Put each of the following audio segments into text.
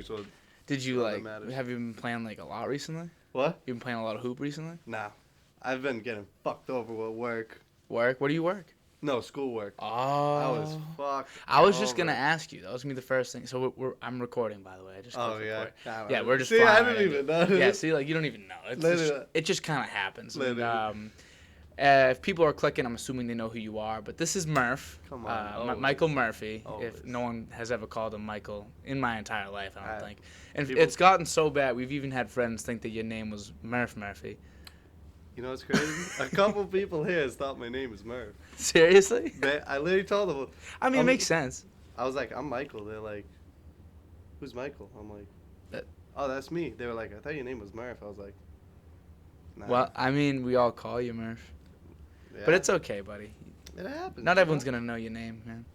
That's what. Did you all that matters. have you been playing like a lot recently? What? You been playing a lot of hoop recently? Nah. I've been getting fucked over with work. Work? What do you work? No, schoolwork. Oh. I was fucked. I was just over. gonna ask you. That was gonna be the first thing. So I'm recording, by the way. I just clicked record. Yeah, we're just. See, I flying don't even know. Yeah, see, like you don't even know. It just kind of happens. And, if people are clicking, I'm assuming they know who you are. But this is Murph. Come on, Michael Murphy. Always. If no one has ever called him Michael in my entire life, I don't think. And people, it's gotten so bad. We've even had friends think that your name was Murph Murphy. You know what's crazy? A couple people here has thought my name is Murph. Seriously? I literally told them. I mean, it makes sense. I was like, I'm Michael. They're like, who's Michael? I'm like, oh, that's me. They were like, I thought your name was Murph. I was like, nah. Well, I mean, we all call you Murph. Yeah. But it's okay, buddy. It happens. Not everyone's going to know your name, man.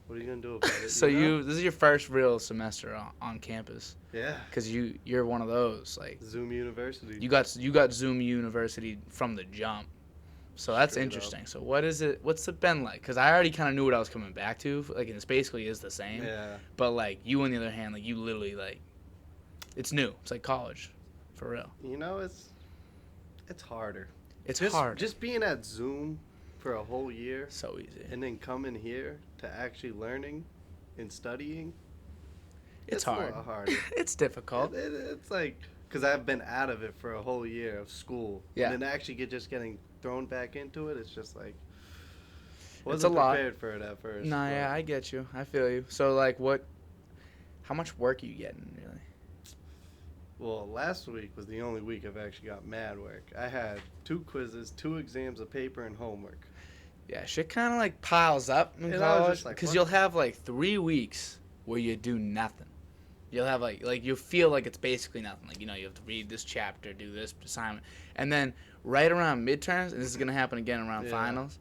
What are you going to do about it? So this is your first real semester on campus. Yeah. Because you're one of those. Like Zoom University. You got Zoom University from the jump. So that's interesting. So what's it been like? Because I already kind of knew what I was coming back to. Like, it basically is the same. Yeah. But, like, you on the other hand, like, you literally, like, it's new. It's like college. For real. You know, it's harder. It's hard. Just being at Zoom for a whole year. So easy. And then coming here to actually learning and studying. It's hard. A lot harder. It's difficult. It's like, because I've been out of it for a whole year of school. Yeah. And then actually getting thrown back into it, it's just like, It's a lot. prepared for it at first. Nah, yeah, I get you. I feel you. So, like, how much work are you getting, really? Well, last week was the only week I've actually got mad work. I had 2 quizzes, 2 exams of paper, and homework. Yeah, shit kind of, like, piles up in college. Because you'll have, like, 3 weeks where you do nothing. You'll have, like you'll feel like it's basically nothing. Like, you know, you have to read this chapter, do this assignment. And then right around midterms, and this is going to happen again around finals,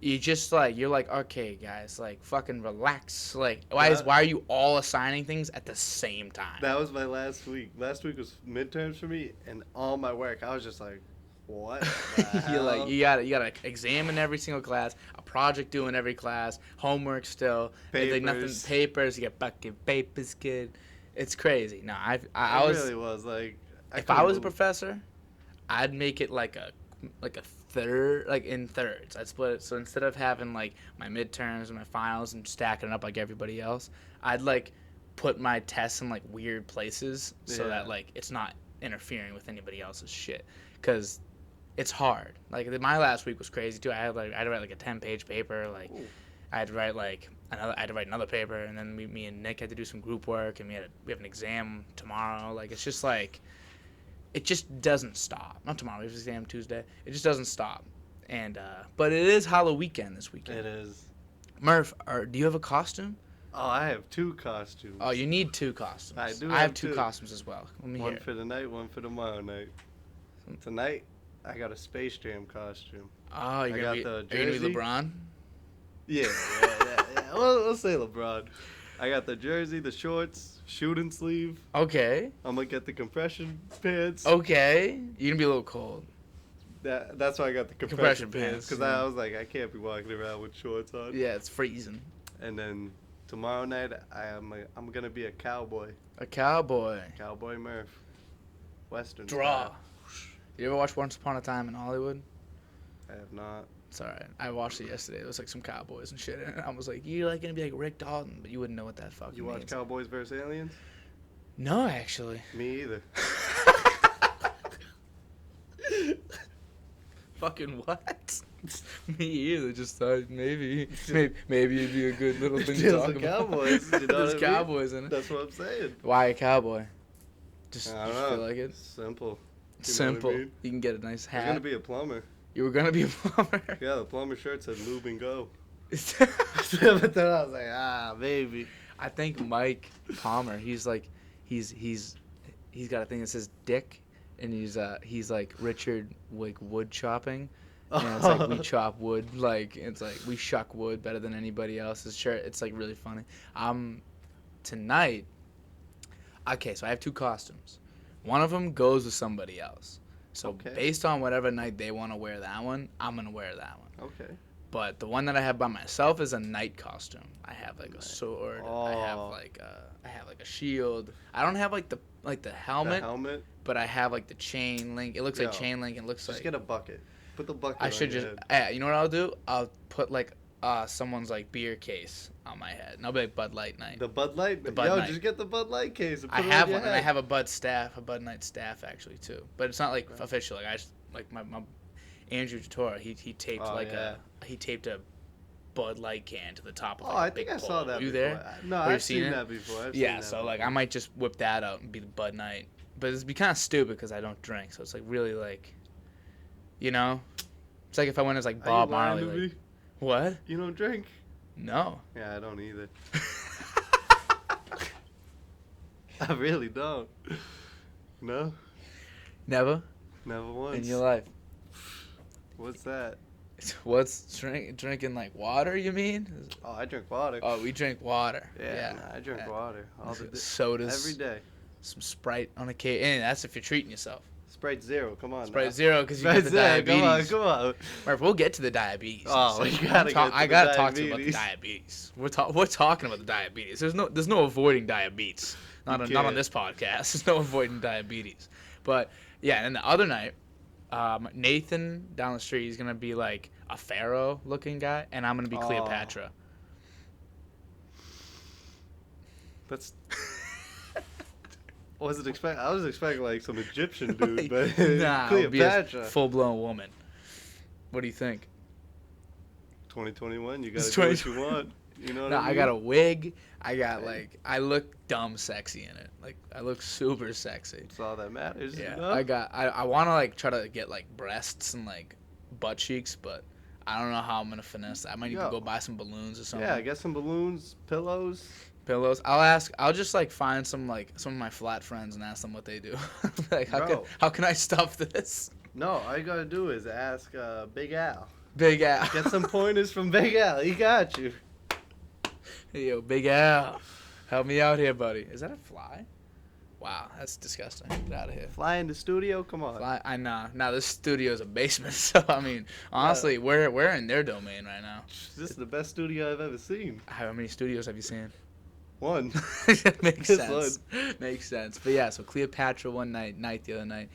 you just, like, you're like, okay, guys, like, fucking relax. Like, why are you all assigning things at the same time? That was my last week. Last week was midterms for me, and all my work, I was just like, what the hell? You're like, you gotta examine every single class, a project due in every class, homework still, papers. Papers, you get fucking papers, kid. It's crazy. No, I really was like, if I was a professor, I'd make it like a third, like in thirds. I'd split it. So instead of having like my midterms and my finals and stacking it up like everybody else, I'd like put my tests in like weird places so that like it's not interfering with anybody else's shit. Cause it's hard. Like my last week was crazy too. I had to write like a 10-page paper. Like I had to write another paper, and then me and Nick had to do some group work, and we have an exam tomorrow. Like, it's just like, it just doesn't stop. Not tomorrow, we have an exam Tuesday. It just doesn't stop. And but it is Halloween weekend this weekend. It is. Murph, do you have a costume? Oh, I have 2 costumes. Oh, you need 2 costumes. I do. I have 2 costumes as well. Let me hear. One for tonight, one for tomorrow night. Tonight, I got a Space Jam costume. Oh, you're gonna be LeBron? Yeah. We'll say LeBron. I got the jersey, the shorts, shooting sleeve. Okay. I'm gonna get the compression pants. Okay. You're gonna be a little cold. That's why I got the compression pants. Because I was like, I can't be walking around with shorts on. Yeah, it's freezing. And then tomorrow night, I'm gonna be a cowboy. A cowboy. Cowboy Murph. Western Draw. style. You ever watch Once Upon a Time in Hollywood? I have not. It's alright. I watched it yesterday. It was like some cowboys and shit. And I was like, you're like gonna be like Rick Dalton, but you wouldn't know what that fucking You watch means. Cowboys vs. Aliens? No, actually. Me either. Fucking what? Me either. Just thought maybe it'd be a good little thing to talk about. Cowboys. You know There's what I mean? cowboys in it. That's what I'm saying. Why a cowboy? Just I don't know. feel like it. Simple. Simple. I mean? You can get a nice hat. I was gonna be a plumber. You were gonna be a plumber. Yeah, the plumber shirt said lube and go. But then I was like, maybe. I think Mike Palmer. He's got a thing that says Dick, and he's like Richard like wood chopping. And it's like we chop wood, like it's like we shuck wood better than anybody else's shirt. It's like really funny. Tonight. Okay, so I have 2 costumes. One of them goes with somebody else. So based on whatever night they want to wear that one, I'm gonna wear that one. Okay. But the one that I have by myself is a knight costume. I have like a sword. I have like a shield. I don't have like the helmet. The helmet. But I have like the chain link. It looks like chain link. It looks just like. Get a bucket. Put the bucket. I should your just. head. You know what I'll do? I'll put like someone's like beer case on my head. And I'll be like Bud Light Night. The Bud Light. The Bud Night. Just get the Bud Light case. And put I it have on your one, head. and I have a Bud Night staff actually too. But it's not like official. Like I just like my Andrew Tortora. He taped he taped a Bud Light can to the top of like, I think I saw that. Were you before. there? No, I've seen that before. Like I might just whip that out and be the Bud Night. But it'd be kind of stupid because I don't drink, so it's like really like, you know, it's like if I went as like Bob Marley. Like, what? You don't drink? No. Yeah, I don't either. I really don't. No. Never. Never once. In your life. What's that? What's drinking like water? You mean? Oh, I drink water. Oh, we drink water. Yeah. I drink water all the sodas every day. Some Sprite on occasion. And that's if you're treating yourself. Sprite Zero, come on. Sprite Zero because you get the diabetes. Come on. Murph, we'll get to the diabetes. Oh, we gotta I gotta talk to you about the diabetes. We're talking about the diabetes. There's no avoiding diabetes. Not on this podcast. There's no avoiding diabetes. But yeah, and the other night, Nathan down the street is gonna be like a pharaoh looking guy, and I'm gonna be Cleopatra. That's. I was expecting like some Egyptian dude, but nah, Cleopatra. Full blown woman. What do you think? 2021, you gotta do what you want. You know what I mean? I got a wig. I got I look dumb sexy in it. Like I look super sexy. That's all that matters. Yeah, you know? I want to like try to get like breasts and like butt cheeks, but I don't know how I'm gonna finesse that. I might need to go buy some balloons or something. Yeah, get some balloons, pillows. I'll just like find some of my flat friends and ask them what they do. Like how can I stuff this? No, all you gotta do is ask Big Al. Big Al. Get some pointers from Big Al. He got you. Hey, yo, Big Al, help me out here, buddy. Is that a fly? Wow, that's disgusting. Get out of here. Fly in the studio? Come on. I know. Now this studio's a basement, so I mean, honestly, we're in their domain right now. This is the best studio I've ever seen. How many studios have you seen? One. Makes sense. Makes sense. But yeah, so Cleopatra one night the other night.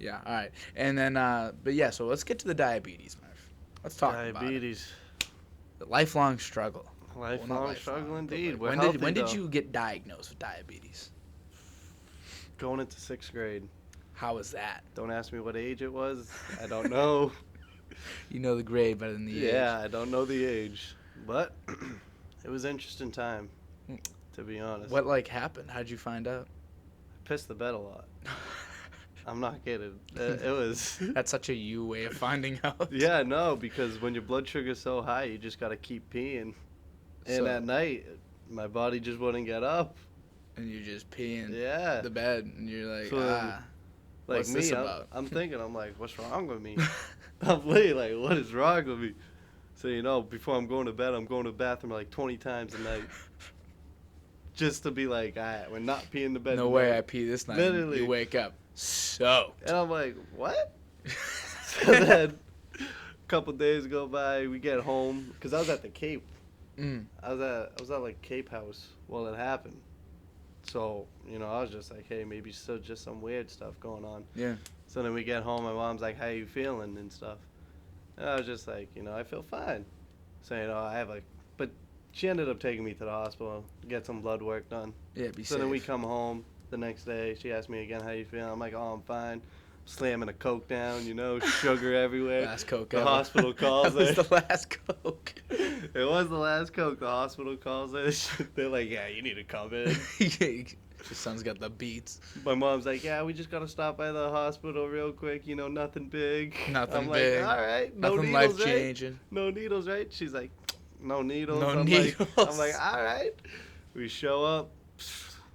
Yeah, all right. And then, but yeah, so let's get to the diabetes, Murph. Let's talk about it. Diabetes. The lifelong struggle. Lifelong struggle indeed. When did you get diagnosed with diabetes? Going into 6th grade. How was that? Don't ask me what age it was. I don't know. You know the grade better than the age. Yeah, I don't know the age. But it was an interesting time, to be honest. What happened? How'd you find out? I pissed the bed a lot. I'm not kidding. It was. That's such a you way of finding out. Yeah, no, because when your blood sugar's so high, you just gotta keep peeing. And at night, my body just wouldn't get up. And you're just peeing. Yeah. The bed, and you're like, like what's me, this about? I'm thinking, I'm like, what's wrong with me? I'm literally like, what is wrong with me? So, before I'm going to bed, I'm going to the bathroom like 20 times a night. Just to be like, all right, we're not peeing the bed. No way I pee this night. Literally. You wake up soaked. And I'm like, what? So then, a couple days go by, we get home, because I was at the Cape. I was at like Cape House while it happened. So, I was just like, hey, maybe still just some weird stuff going on. Yeah. So then we get home, my mom's like, how you feeling and stuff. And I was just like, I feel fine. So, I have but she ended up taking me to the hospital, get some blood work done. Yeah, be safe. So then we come home the next day. She asked me again, how you feeling? I'm like, oh, I'm fine. Slamming a Coke down, sugar everywhere. Last Coke The ever. hospital calls That was the last Coke. It was the last Coke. The hospital calls it. They're like, yeah, you need to come in. Your son's got the beats. My mom's like, yeah, we just got to stop by the hospital real quick. Nothing big. Nothing I'm big. Like, all right. No Nothing needles, life-changing. Right? No needles, right? She's like, no needles. No I'm needles. I'm like, all right. We show up,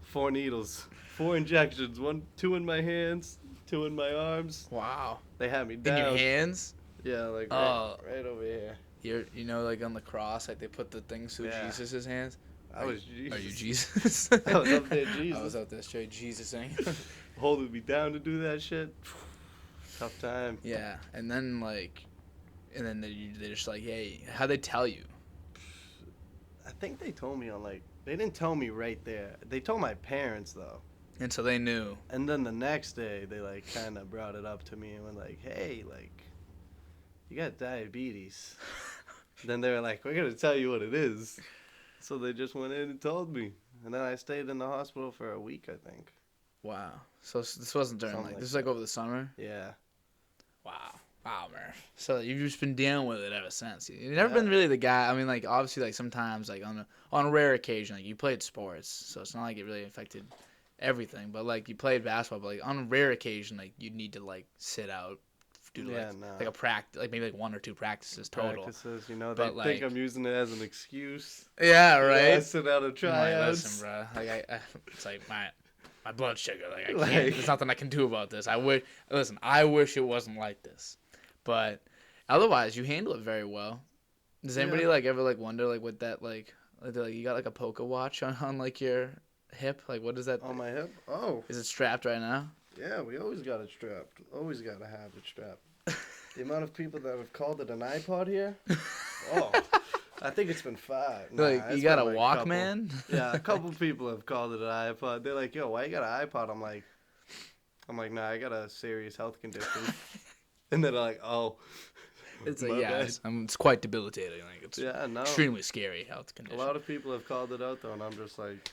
4 needles, 4 injections, 2 in my hands, 2 in my arms. Wow. They had me down. In your hands? Yeah, like right over here. Like on the cross, like they put the things through Jesus' hands. I was Jesus. Are you Jesus? I was up there, Jesus. I was out there straight Jesus-ing. Holding me down to do that shit. Tough time. Yeah, and then they're just like, hey, how'd they tell you? I think they told me they didn't tell me right there. They told my parents though. And so they knew. And then the next day they like kind of brought it up to me and were like, hey, like, you got diabetes. Then they were like, we're gonna tell you what it is. So they just went in and told me. And then I stayed in the hospital for a week, I think. Wow. So this wasn't during Something like this was like over the summer? Yeah. Wow. Wow, Murph. So you've just been dealing with it ever since. You've never been really the guy. I mean, like, obviously, like, sometimes, like, on a rare occasion, like, you played sports, so it's not like it really affected everything. But, like, you played basketball, but, like, on a rare occasion, like, you'd need to, like, sit out, do, like a practice, like, maybe, like, 1 or 2 practices total. Practices, you know, they think I'm using it as an excuse. Yeah, right? I sit out of tryouts. Listen, bro. Like, it's like my blood sugar. Like, I can't. There's nothing I can do about this. I wish it wasn't like this. But otherwise, you handle it very well. Does anybody like ever like wonder like what that like you got like a Poca watch on like your hip? Like what is that? On my hip? Oh. Is it strapped right now? Yeah, we always got it strapped. Always got to have it strapped. The amount of people that have called it an iPod here. Oh. I think it's been 5. Like you got a Walkman? Yeah, a couple people have called it an iPod. They're like, "Yo, why you got an iPod?" I'm like, "Nah, I got a serious health condition." And they're like, "Oh." It's like it's quite debilitating. Like it's extremely scary health condition. A lot of people have called it out though, and I'm just like.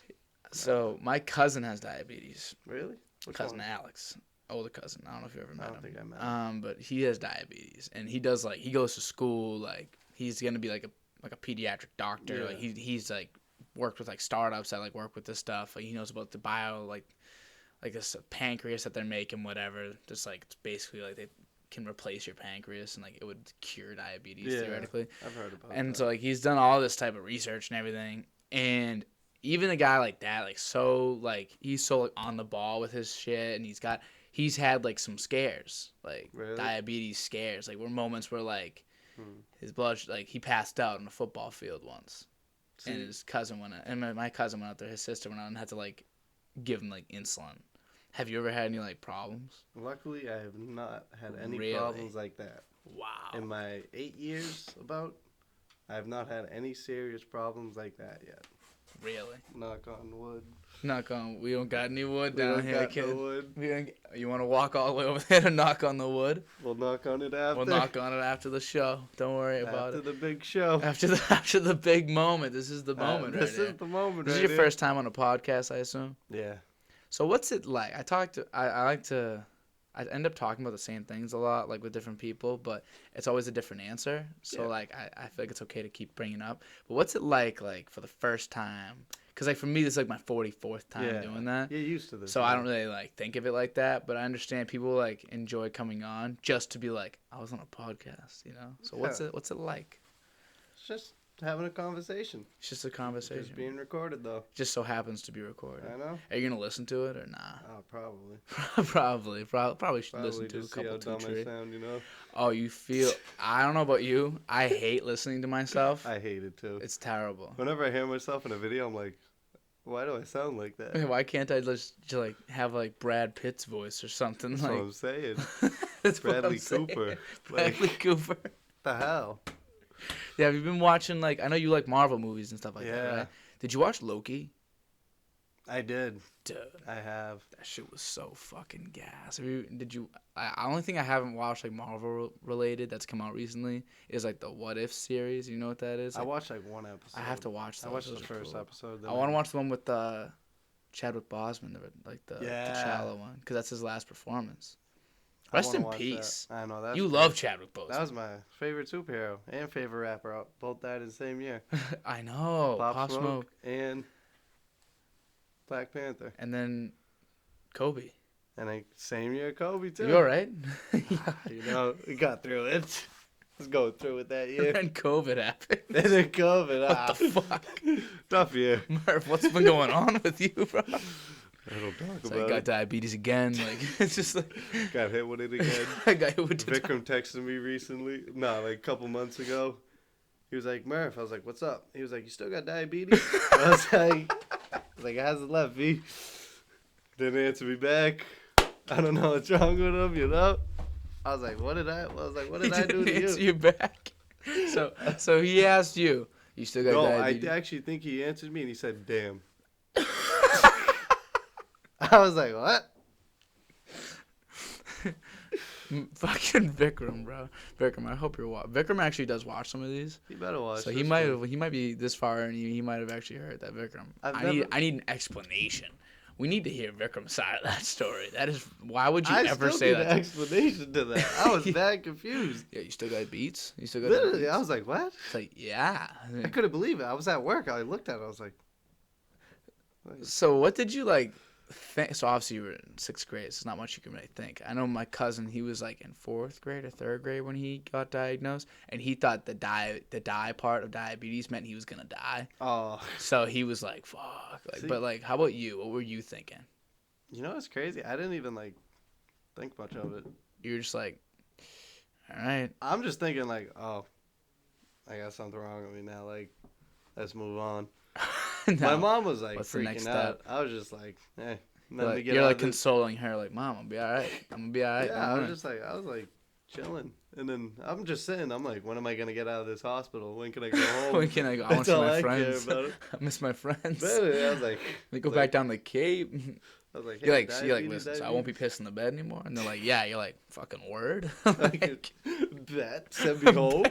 So my cousin has diabetes. Really? Which cousin one? Alex, older cousin. I don't know if you ever met him. I don't think I met him. But he has diabetes, and he does like he goes to school. Like he's gonna be like a pediatric doctor. Yeah. Like he's like worked with like startups that like work with this stuff. Like he knows about the like this pancreas that they're making, whatever. Just like it's basically like they can replace your pancreas and like it would cure diabetes theoretically. I've heard about that. And so like he's done all this type of research and everything. And even a guy like that, like so like he's so like on the ball with his shit, and he's had like some scares, like diabetes scares, like were moments where like his blood like he passed out on a football field once. And his cousin went out, and my cousin went out there, his sister went out and had to like give him like insulin. Have you ever had any like problems? Luckily, I have not had any problems like that. Wow. In my 8 years I have not had any serious problems like that yet. Really? Knock on wood. We don't got any wood down here, kid. No wood. You want to walk all the way over there to knock on the wood? We'll knock on it after. We'll knock on it after the show. Don't worry about it. After the big show. After the big moment. This is the moment right here. This is the moment This is your first time on a podcast, I assume? Yeah. So what's it like? I end up talking about the same things a lot, like with different people, but it's always a different answer. So like I feel like it's okay to keep bringing up. But what's it like for the first time? Because like for me, this is like my 44th time doing that. You're used to this. So I don't really like think of it like that, but I understand people like enjoy coming on just to be like, I was on a podcast, you know. So what's it like? It's just having a conversation. It's just a conversation. It's being recorded though. Just so happens to be recorded. I know. Are you gonna listen to it or nah? Oh, probably. probably should listen to a couple to see how dumb I sound, you know. Oh, you feel? I don't know about you. I hate listening to myself. I hate it too. It's terrible. Whenever I hear myself in a video, I'm like, why do I sound like that? Why can't I just like have like Brad Pitt's voice or something? That's like, what I'm saying. That's Bradley Cooper. Bradley Cooper. What the hell? Yeah, have you been watching I know you like Marvel movies and stuff like that, right? Did you watch Loki? I did. Dude, I have. That shit was so fucking gas. Only thing I haven't watched like Marvel related that's come out recently is like the What If series. You know what that is? I watched like one episode. I have to watch those. I watched the first episode. I want to watch the one with Chadwick Boseman, like the T'Challa one, because that's his last performance. Rest in peace. That. I know that. You love Chadwick Boseman. That was my favorite superhero and favorite rapper. Both died in the same year. I know. Pop Smoke and Black Panther. And then Kobe. And same year Kobe too. You all right? You know, we got through it. Let's go through it that year. And then COVID happened. And then COVID. What the fuck? Tough year. Murph, what's been going on with you, bro? I don't talk about I got diabetes again. Like it's just like got hit with it again. I got hit with Vikram texted me recently. No, like a couple months ago. He was like, Murph. I was like, what's up? He was like, you still got diabetes? I was like, it hasn't left me. Didn't answer me back. I don't know what's wrong with him, you know. I was like, what did I do to answer you? you back. So he asked you. You still got No, diabetes? I actually think he answered me and he said, "Damn." I was like, what? Fucking Vikram, bro. Vikram, I hope you're Vikram actually does watch some of these. He better watch. So this he might be this far and he might have actually heard that Vikram. I've I need an explanation. We need to hear Vikram's side of that story. That is, why would you I ever still say need that? an explanation to that. I was that confused. Yeah, you still got beats? You still got Literally, beats? I was like, what? It's like, yeah. I couldn't believe it. I was at work. I looked at it. I was like, So what did you like think? So obviously you were in 6th grade. So not much you can really think. I know my cousin, he was like in 4th grade or 3rd grade when he got diagnosed, and he thought the die part of diabetes meant he was gonna die. oh. So he was like, fuck. Like, See? but like, how about you? What were you thinking? You know what's crazy? I didn't even like think much of it. You were just like, all right. I'm just thinking like, oh, I got something wrong with me now. Like, let's move on. No. My mom was like What's the next freaking out. I was just like, nothing to get you're out like of this. consoling her, like, Mom, I'm gonna be all right. I'm gonna be all right. Yeah, I was like chilling, and then I'm just sitting. I'm like, when am I gonna get out of this hospital? When can I go home? When can I go? I want to That's see all my I friends. care about. I miss my friends. Literally, I was like, They go like- back down the Cape. I was like, hey, You're like, diabetes, listen, so I won't be pissing the bed anymore. And they're like, yeah. You're like, fucking word. like, bet, send me home.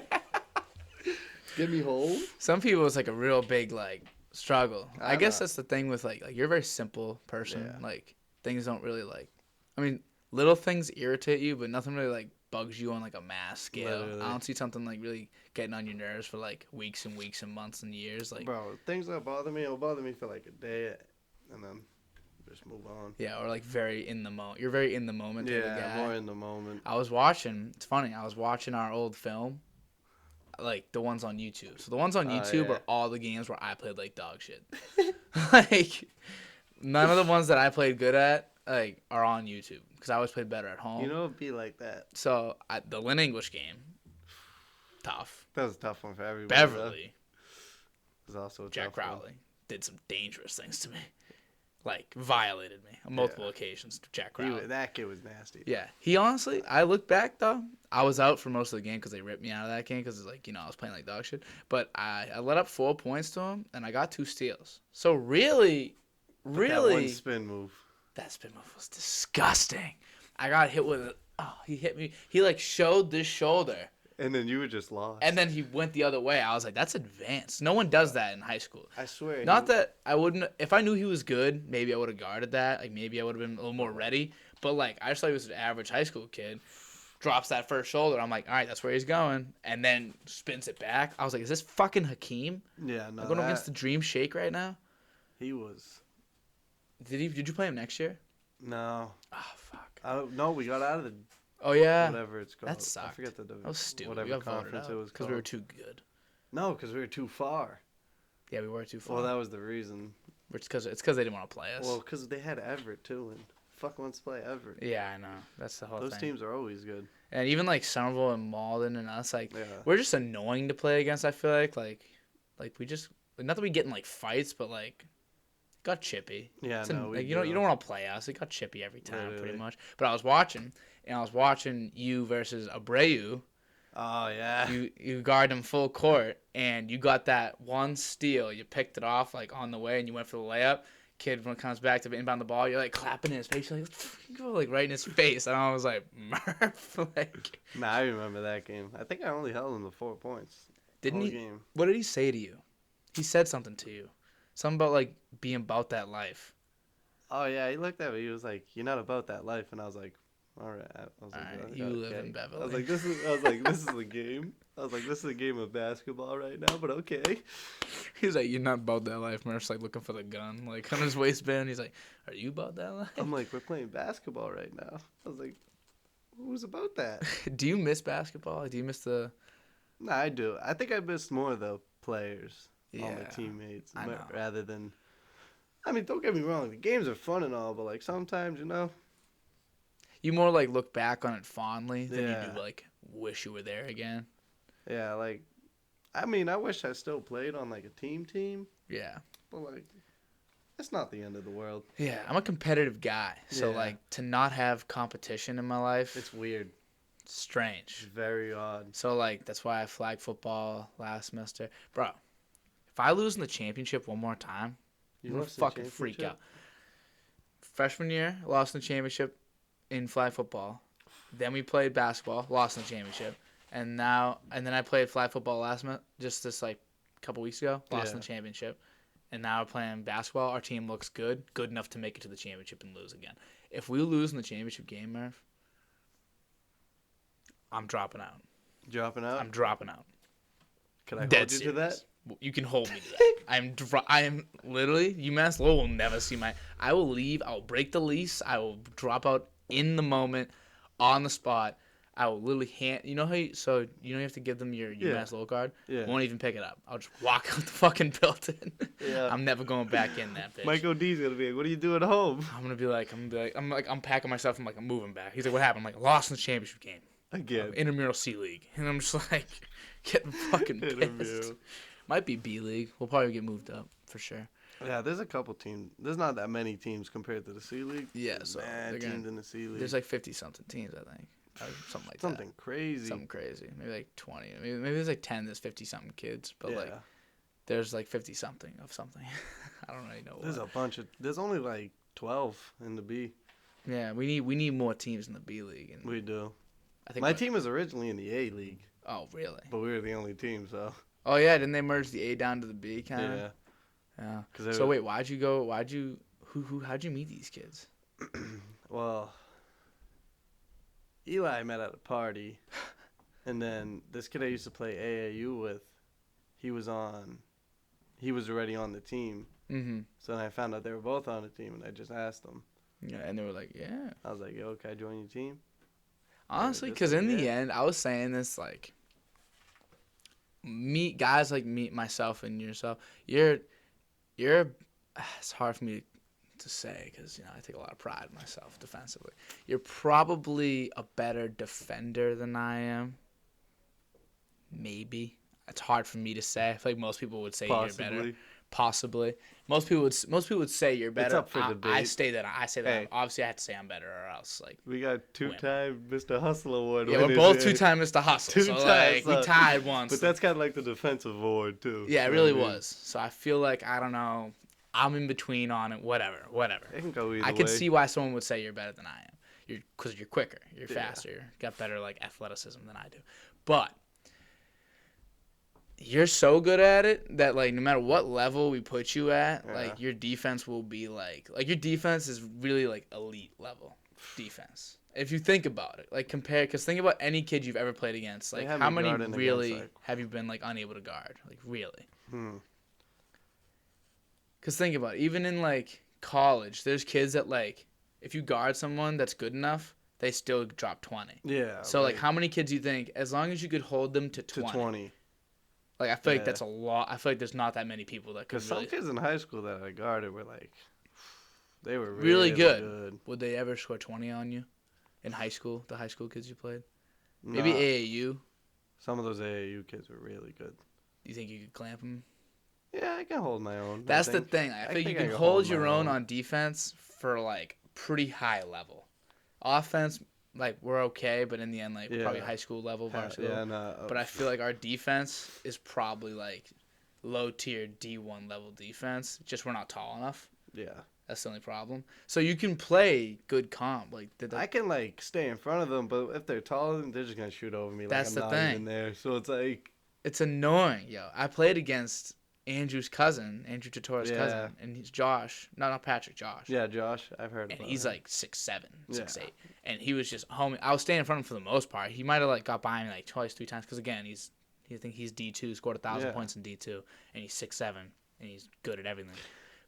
Get me home. Some people, it's like a real big like struggle. I guess know. that's the thing with like you're a very simple person. Yeah. Like things don't really like. I mean, little things irritate you, but nothing really like bugs you on like a mass scale. Literally. I don't see something like really getting on your nerves for like weeks and weeks and months and years. Like, Bro, things that bother me, it'll bother me for like a day, and then just move on. yeah, or like very in the moment. You're very in the moment type of Yeah, guy. more in the moment. I was watching. It's funny. I was watching our old film, like the ones on YouTube. So the ones on YouTube yeah. are all the games where I played like dog shit. Like none of the ones that I played good at like are on YouTube because I always played better at home. You know, it'd be like that. So the Lynn English game, tough. That was a tough one for everybody. Beverly, was also a Jack tough one. Crowley did some dangerous things to me, like violated me on multiple occasions. Jack Crowley. That kid was nasty. Yeah, he honestly. I look back though, I was out for most of the game because they ripped me out of that game because it's like I was playing like dog shit. But I let up 4 points to him and I got 2 steals. So really, But that one spin move. that spin move was disgusting. I got hit with it. Oh, he hit me. He like showed this shoulder. And then you were just lost. And then he went the other way. I was like, that's advanced. No one does that in high school. I swear. Not that I wouldn't. If I knew he was good, maybe I would have guarded that. Like maybe I would have been a little more ready. But like I just thought he was an average high school kid. Drops that first shoulder. I'm like, all right, that's where he's going. And then spins it back. I was like, is this fucking Hakeem? Yeah, no. I'm going against the Dream Shake right now. He was. Did you play him next year? No. Oh fuck. No, we got out of the Oh yeah. whatever it's called. That sucked. I forget the That was stupid. whatever We got voted conference out it was because we were called. too good. No, because we were too far. Yeah, we were too far. Well, that was the reason. It's because they didn't want to play us. Well, because they had Everett too, and fuck wants to play Everett. Yeah, I know. That's the whole Those thing. teams are always good. And even like Somerville and Malden and us, like Yeah. we're just annoying to play against. I feel like we just not that we get in like fights, but like it got chippy. Yeah, It's no, we like, do. you don't want to play us. It got chippy every time, pretty Literally. much. But I was watching you versus Abreu. Oh yeah. You guard him full court, and you got that one steal. You picked it off like on the way, and you went for the layup. Kid, when it comes back to inbound the ball, you're like clapping in his face. You're like, go like right in his face. And I was like, Murph, like. Nah, I remember that game. I think I only held him to 4 points. Didn't whole he? Game. What did he say to you? He said something to you. Something about like being about that life. Oh yeah, he looked at me. He was like, "You're not about that life," and I was like, "All right." I was like, Alright, "Okay." you live in Beverly. I was like, "This is a game." I was like, "This is a game of basketball right now," but okay. He was like, "You're not about that life." Murph's like looking for the gun, like on his waistband. He's like, "Are you about that life?" I'm like, "We're playing basketball right now." I was like, "Who's about that?" Do you miss basketball? Do you miss the? Nah, I do. I think I missed more the players, all my Yeah, teammates, I know. rather than. I mean, don't get me wrong. The games are fun and all, but like sometimes, You more like look back on it fondly than Yeah. you do like wish you were there again. yeah, like, I mean, I wish I still played on like a team, Yeah. but like, it's not the end of the world. Yeah, I'm a competitive guy, so Yeah. like to not have competition in my life, It's weird. Strange. Very odd. So, like, that's why I flagged football last semester. Bro, if I lose in the championship one more time, I'm going to fucking freak out. Freshman year, lost in the championship in flag football. Then we played basketball, lost in the championship. And then I played flag football just this, like, couple weeks ago, lost in the championship. And now we're playing basketball. Our team looks good enough to make it to the championship and lose again. If we lose in the championship game, Murph, I'm dropping out. Dropping out? I'm dropping out. Can I hold you to that? You can hold me to that. I am literally, UMass Lowell will never see I will leave. I will break the lease. I will drop out in the moment, on the spot. I will literally you know you have to give them your UMass Lowell card? Yeah. Won't even pick it up. I'll just walk out the fucking building. Yeah. I'm never going back in that bitch. Mike O'D's gonna be like, what are you doing at home? I'm packing myself. I'm moving back. He's like, what happened? I'm like, lost in the championship game. Again. Intramural C League. And I'm just like, getting fucking pissed. Might be B League. We'll probably get moved up for sure. Yeah, there's a couple teams. There's not that many teams compared to the C League. Yeah, so teams in the C League. There's like 50-something teams, I think. Something like that. Something crazy. Maybe like 20. Maybe there's like 10. There's 50-something kids. But like, there's like 50-something of something. I don't really know what. There's a bunch of. There's only like 12 in the B. Yeah, we need more teams in the B League. And we do. I think my team was originally in the A League. Oh, really? But we were the only team, so. Oh yeah, didn't they merge the A down to the B kind of? Yeah. So wait, how'd you meet these kids? Well, Eli met at a party, and then this kid I used to play AAU with, he was already on the team. Mm-hmm. So then I found out they were both on the team, and I just asked them. Yeah, and they were like, yeah. I was like, yo, can I join your team? Honestly, because in the end, I was saying this, like, guys like me, myself, and yourself, you're, it's hard for me to say because, you know, I take a lot of pride in myself defensively. You're probably a better defender than I am. Maybe. It's hard for me to say. I feel like most people would say you're better. Possibly. Most people would say you're better. It's up for debate. I say that. Hey. Obviously, I have to say I'm better, or else like we got two-time Mr. Hustle award. Yeah, we're both two-time Mr. Hustle. So like we tied once. But that's kind of like the defensive award too. Yeah, it really was. So I feel like I don't know. I'm in between on it. Whatever. It can go either way. I can see why someone would say you're better than I am. Because you're quicker. You're faster. Got better like athleticism than I do. But you're so good at it that, like, no matter what level we put you at, like, your defense will be, like, your defense is really, like, elite level defense. If you think about it. Like, because think about any kid you've ever played against. Like, how many really have you been, like, unable to guard? Like, really? Because think about it. Even in, like, college, there's kids that, like, if you guard someone that's good enough, they still drop 20. Yeah. So, like, how many kids do you think, as long as you could hold them to 20. Like, I feel like that's a lot. I feel like there's not that many people that could really. Some kids in high school that I guarded were like, they were really good. Would they ever score 20 on you in high school, the high school kids you played? Maybe AAU? Some of those AAU kids were really good. Do you think you could clamp them? Yeah, I can hold my own. That's the thing. I think you can hold your own on defense for, like, pretty high level. Offense, like, we're okay, but in the end, like, probably high school level, varsity level. But I feel like our defense is probably, like, low-tier D1 level defense. Just we're not tall enough. Yeah. That's the only problem. So you can play good comp. Like I can, like, stay in front of them, but if they're taller, they're just going to shoot over me. That's like, I'm the not thing. Even there. So it's like. It's annoying, yo. I played against Andrew's cousin, Andrew Tatora's cousin, and he's Josh. Not Patrick, Josh. Yeah, Josh. I've heard and he's like 6'7", 6'8". And he was just homie. I was staying in front of him for the most part. He might have like got by me like twice, 3 times. Because again, I think he's D2, scored 1,000 points in D2, and he's 6'7", and he's good at everything.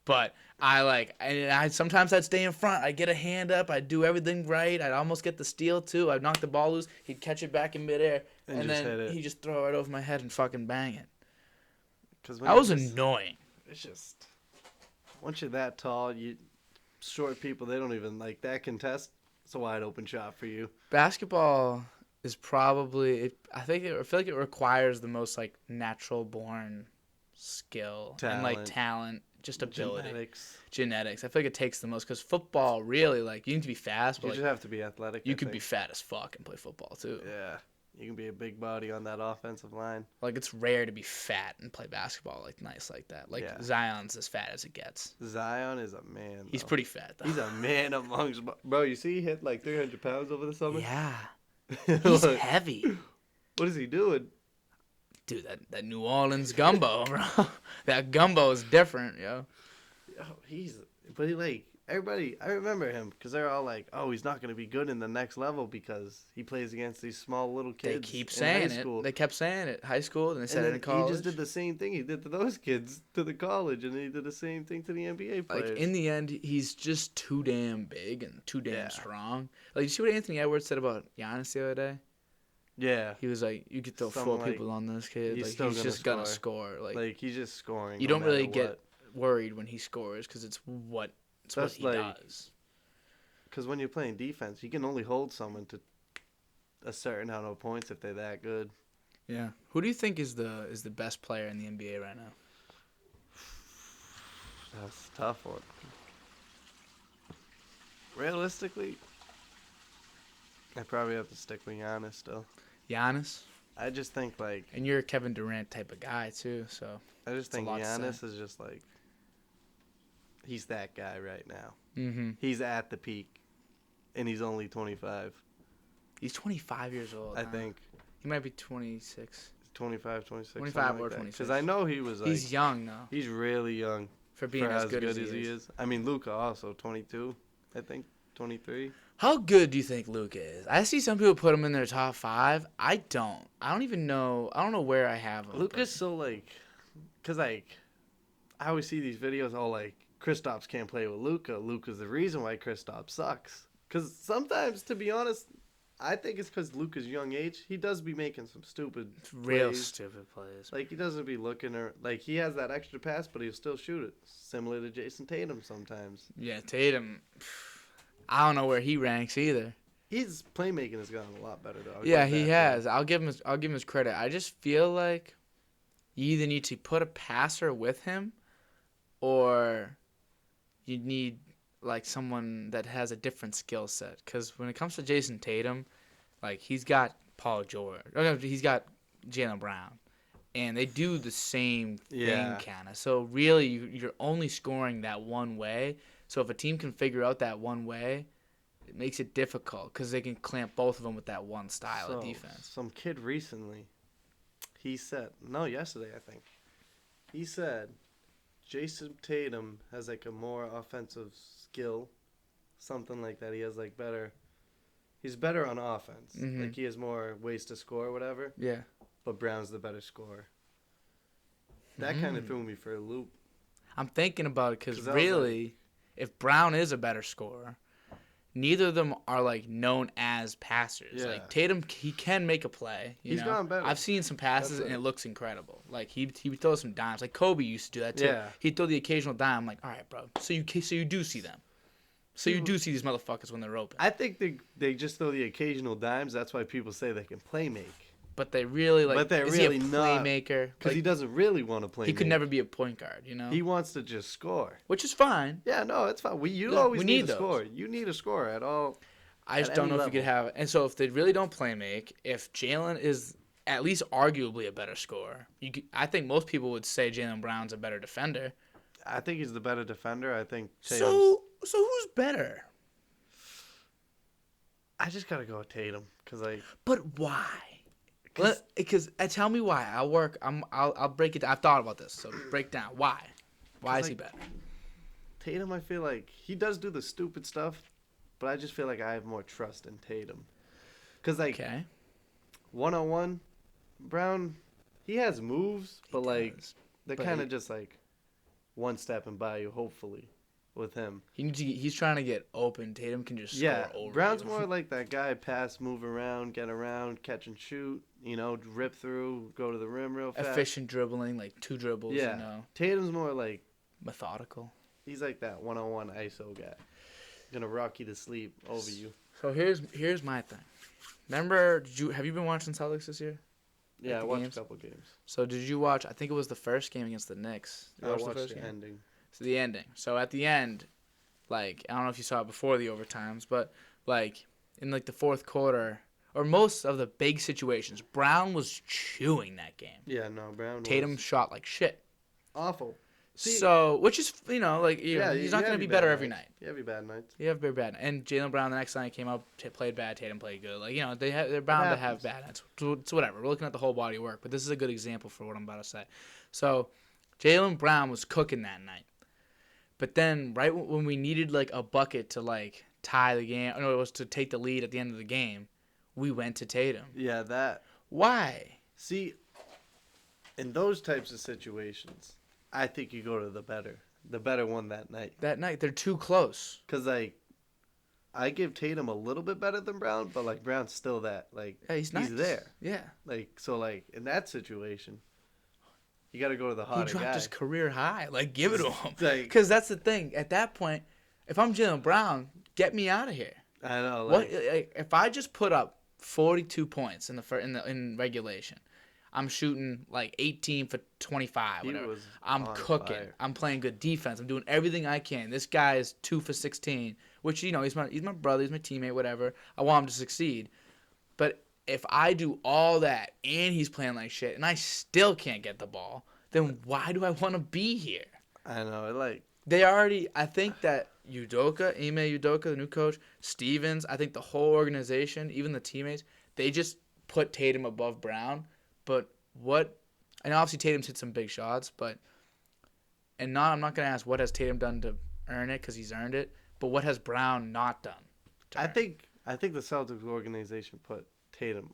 But I sometimes I'd stay in front. I'd get a hand up. I'd do everything right. I'd almost get the steal too. I'd knock the ball loose. He'd catch it back in midair, and then he'd just throw it right over my head and fucking bang it. That was annoying. It's just once you're that tall, short people, they don't even like that contest. It's a wide open shot for you. Basketball is probably I feel like it requires the most like natural born skill and like talent just ability. Genetics. I feel like it takes the most because football really like you need to be fast. But You just have to be athletic. You could be fat as fuck and play football too. Yeah, you can be a big body on that offensive line. Like it's rare to be fat and play basketball like nice like that. Like Zion's as fat as it gets. Zion is a man. He's pretty fat though. He's a man amongst bro. You see, he hit like 300 pounds over the summer. Yeah, he's heavy. What is he doing? Dude, that New Orleans gumbo, bro. That gumbo is different, yo. But everybody, I remember him because they're all like, oh, he's not going to be good in the next level because he plays against these small little kids. They keep saying it. They kept saying it. High school, and they said it in college. He just did the same thing he did to those kids to the college, and he did the same thing to the NBA players. Like, in the end, he's just too damn big and too damn strong. Like, you see what Anthony Edwards said about Giannis the other day? Yeah. He was like, you could throw four people on this kid. He's just going to score. Like, he's just scoring. You don't really get worried when he scores because it's what he does. Because when you're playing defense, you can only hold someone to a certain amount of points if they're that good. Yeah. Who do you think is the best player in the NBA right now? That's a tough one. Realistically, I probably have to stick with Giannis still. Giannis? I just think like... And you're a Kevin Durant type of guy too, so... I just think Giannis is just like... He's that guy right now. Mm-hmm. He's at the peak, and he's only 25. He's 25 years old. I think. He might be 26. 25, 26. 25 or 26. Because I know he was like... He's young, though. He's really young. For being as good as he is. I mean, Luka also, 22, I think. 23. How good do you think Luka is? I see some people put him in their top 5. I don't. I don't even know. I don't know where I have him. Luka's so like... Because like... I always see these videos all like... Kristaps can't play with Luka. Luka's the reason why Kristaps sucks. Because sometimes, to be honest, I think it's because Luka's young age. He does be making some stupid stupid plays. Like, he doesn't be looking or... Like, he has that extra pass, but he'll still shoot it. Similar to Jason Tatum sometimes. Yeah, Tatum... I don't know where he ranks either. His playmaking has gotten a lot better, though. Yeah, he has. I'll give him his credit. I just feel like you either need to put a passer with him or... You need, like, someone that has a different skill set. Because when it comes to Jason Tatum, like, he's got Paul George. No, he's got Jaylen Brown. And they do the same thing, kind of. So, really, you're only scoring that one way. So, if a team can figure out that one way, it makes it difficult. Because they can clamp both of them with that one style of defense. Some kid recently, yesterday, I think. He said... Jason Tatum has, like, a more offensive skill, something like that. He has, like, he's better on offense. Mm-hmm. Like, he has more ways to score or whatever. Yeah. But Brown's the better scorer. That kind of threw me for a loop. I'm thinking about it because really, if Brown is a better scorer, neither of them are, like, known as passers. Yeah. Like, Tatum, he can make a play. He's gone better. I've seen some passes, and it looks incredible. Like, he throws some dimes. Like, Kobe used to do that, too. Yeah. He'd throw the occasional dime. I'm like, all right, bro. So you do see them. So you do see these motherfuckers when they're open. I think they just throw the occasional dimes. That's why people say they can play make. But they really, like, is he a not, playmaker? Because he doesn't really want to play He could never be a point guard, you know? He wants to just score. Which is fine. Yeah, no, it's fine. You always need to score. You need a score at all. I just don't know if you could have it. And so if they really don't play make, if Jaylen is at least arguably a better scorer, I think most people would say Jaylen Brown's a better defender. I think he's the better defender. I think Tatum's... So who's better? I just got to go with Tatum. But why? Because tell me why. I'll break it down. I've thought about this. So break down. Why? Why is he better? Tatum, I feel like he does do the stupid stuff, but I just feel like I have more trust in Tatum. Because, like, one-on-one, Brown, he has moves, but, like, they're kind of just, like, one stepping by you, hopefully, with him. He's trying to get open. Tatum can just score over Brown's you. more like that guy, pass, move around, get around, catch and shoot, rip through, go to the rim real fast. Efficient dribbling, like 2 dribbles, Tatum's more like... methodical. He's like that one-on-one ISO guy. Gonna rock you to sleep over you. So here's my thing. Remember, have you been watching Celtics this year? Yeah, I watched a couple games. So did you watch? I think it was the first game against the Knicks. I watched the ending. So the ending. So at the end, like, I don't know if you saw it before the overtimes, but like in like the fourth quarter or most of the big situations, Brown was chewing that game. Yeah, no, Brown Tatum was shot like shit. awful. See, So, which is, like, yeah, he's not going to be better every night. You have your bad nights. You have very bad. And Jaylen Brown the next night came out, played bad. Tatum played good. Like, they're bound to have bad nights. It's whatever. We're looking at the whole body of work, but this is a good example for what I'm about to say. So, Jaylen Brown was cooking that night. But then, right when we needed, like, a bucket to, like, tie the game, no, it was to take the lead at the end of the game, we went to Tatum. Yeah, that. Why? See, in those types of situations, I think you go to the better one that night. That night, they're too close. Because, like, I give Tatum a little bit better than Brown, but, like, Brown's still that. Like, yeah, he's nice. He's there. Yeah. Like, so, like, in that situation, you got to go to the hotter guy. He dropped his career high. Like, give it to him. Because that's the thing. At that point, if I'm Jaylen Brown, get me out of here. I know. Like, if I just put up 42 points in regulation, I'm shooting like 18 for 25. Whatever. I'm cooking. Fire. I'm playing good defense. I'm doing everything I can. This guy is 2 for 16, which he's my brother. He's my teammate. Whatever. I want him to succeed. But if I do all that and he's playing like shit and I still can't get the ball, then why do I want to be here? I know. I think that Ime Udoka, the new coach, Stevens, I think the whole organization, even the teammates, they just put Tatum above Brown. But and obviously Tatum's hit some big shots, I'm not going to ask what has Tatum done to earn it because he's earned it, but what has Brown not done? I think the Celtics organization put Tatum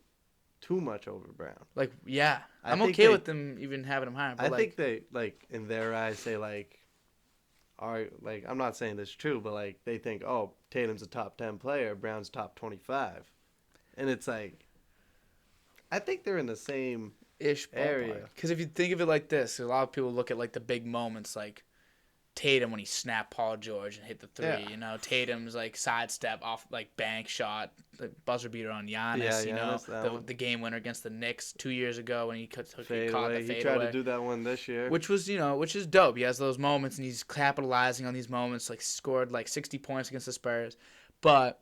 too much over Brown. Like, yeah, I'm okay with them even having him higher. But I think they, like, in their eyes, say, like, like, I'm not saying this is true, but, like, they think, oh, Tatum's a top 10 player, Brown's top 25. And it's like, I think they're in the same ish area. Because if you think of it like this, a lot of people look at, like, the big moments, like Tatum when he snapped Paul George and hit the three. Yeah. Tatum's, like, sidestep off, like, bank shot, the buzzer beater on Giannis. Giannis, the game winner against the Knicks 2 years ago when he caught the fadeaway. fadeaway. He tried to do that one this year, which is dope. He has those moments and he's capitalizing on these moments. Like, scored like 60 points against the Spurs, but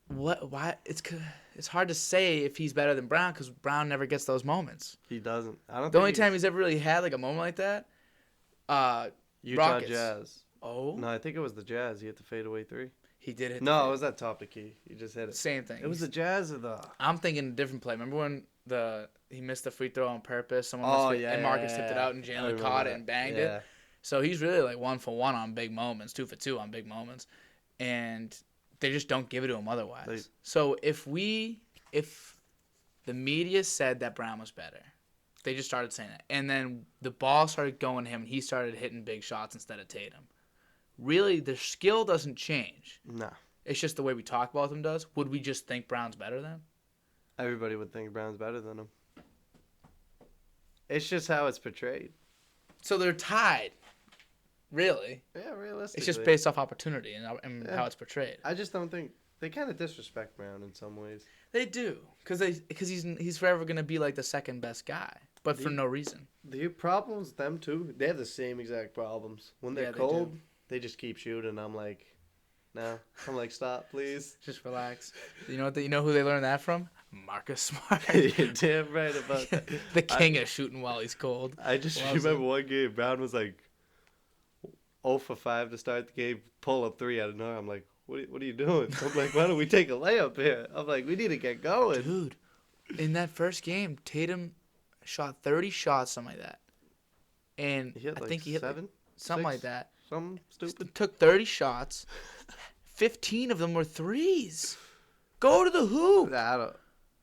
why it's hard to say if he's better than Brown because Brown never gets those moments. He doesn't. I don't. The only time he's ever really had like a moment like that, Utah Rockets. Jazz. Oh no, I think it was the Jazz. He hit the fadeaway three. He did hit. No, it was that top of key. He just hit it. Same thing. It was the Jazz or the. I'm thinking a different play. Remember when he missed the free throw on purpose? And Marcus tipped it out and Jalen caught it and banged it. So he's really like 1 for 1 on big moments, 2 for 2 on big moments, and they just don't give it to him otherwise. So if the media said that Brown was better, they just started saying that, and then the ball started going to him, and he started hitting big shots instead of Tatum. Really, the skill doesn't change. No. It's just the way we talk about them does. Would we just think Brown's better than him? Everybody would think Brown's better than him. It's just how it's portrayed. So they're tied. Really? Yeah, realistically. It's just based off opportunity and how it's portrayed. I just don't think they kind of disrespect Brown in some ways. They do, because he's forever gonna be like the second best guy, but for no reason. The problems with them too. They have the same exact problems. When they're cold, they just keep shooting. I'm like, no. I'm like, stop, please. Just relax. You know who they learned that from? Marcus Smart. You're damn right about that. The king of shooting while he's cold. I just remember one game. Brown was like 0 for 5 to start the game. Pull up 3 out of nowhere. I'm like, what are you doing? I'm like, why don't we take a layup here? I'm like, we need to get going. Dude, in that first game, Tatum shot 30 shots, something like that. And I think he hit 7? Something 6? like that. Something stupid. Took 30 shots. 15 of them were threes. Go to the hoop.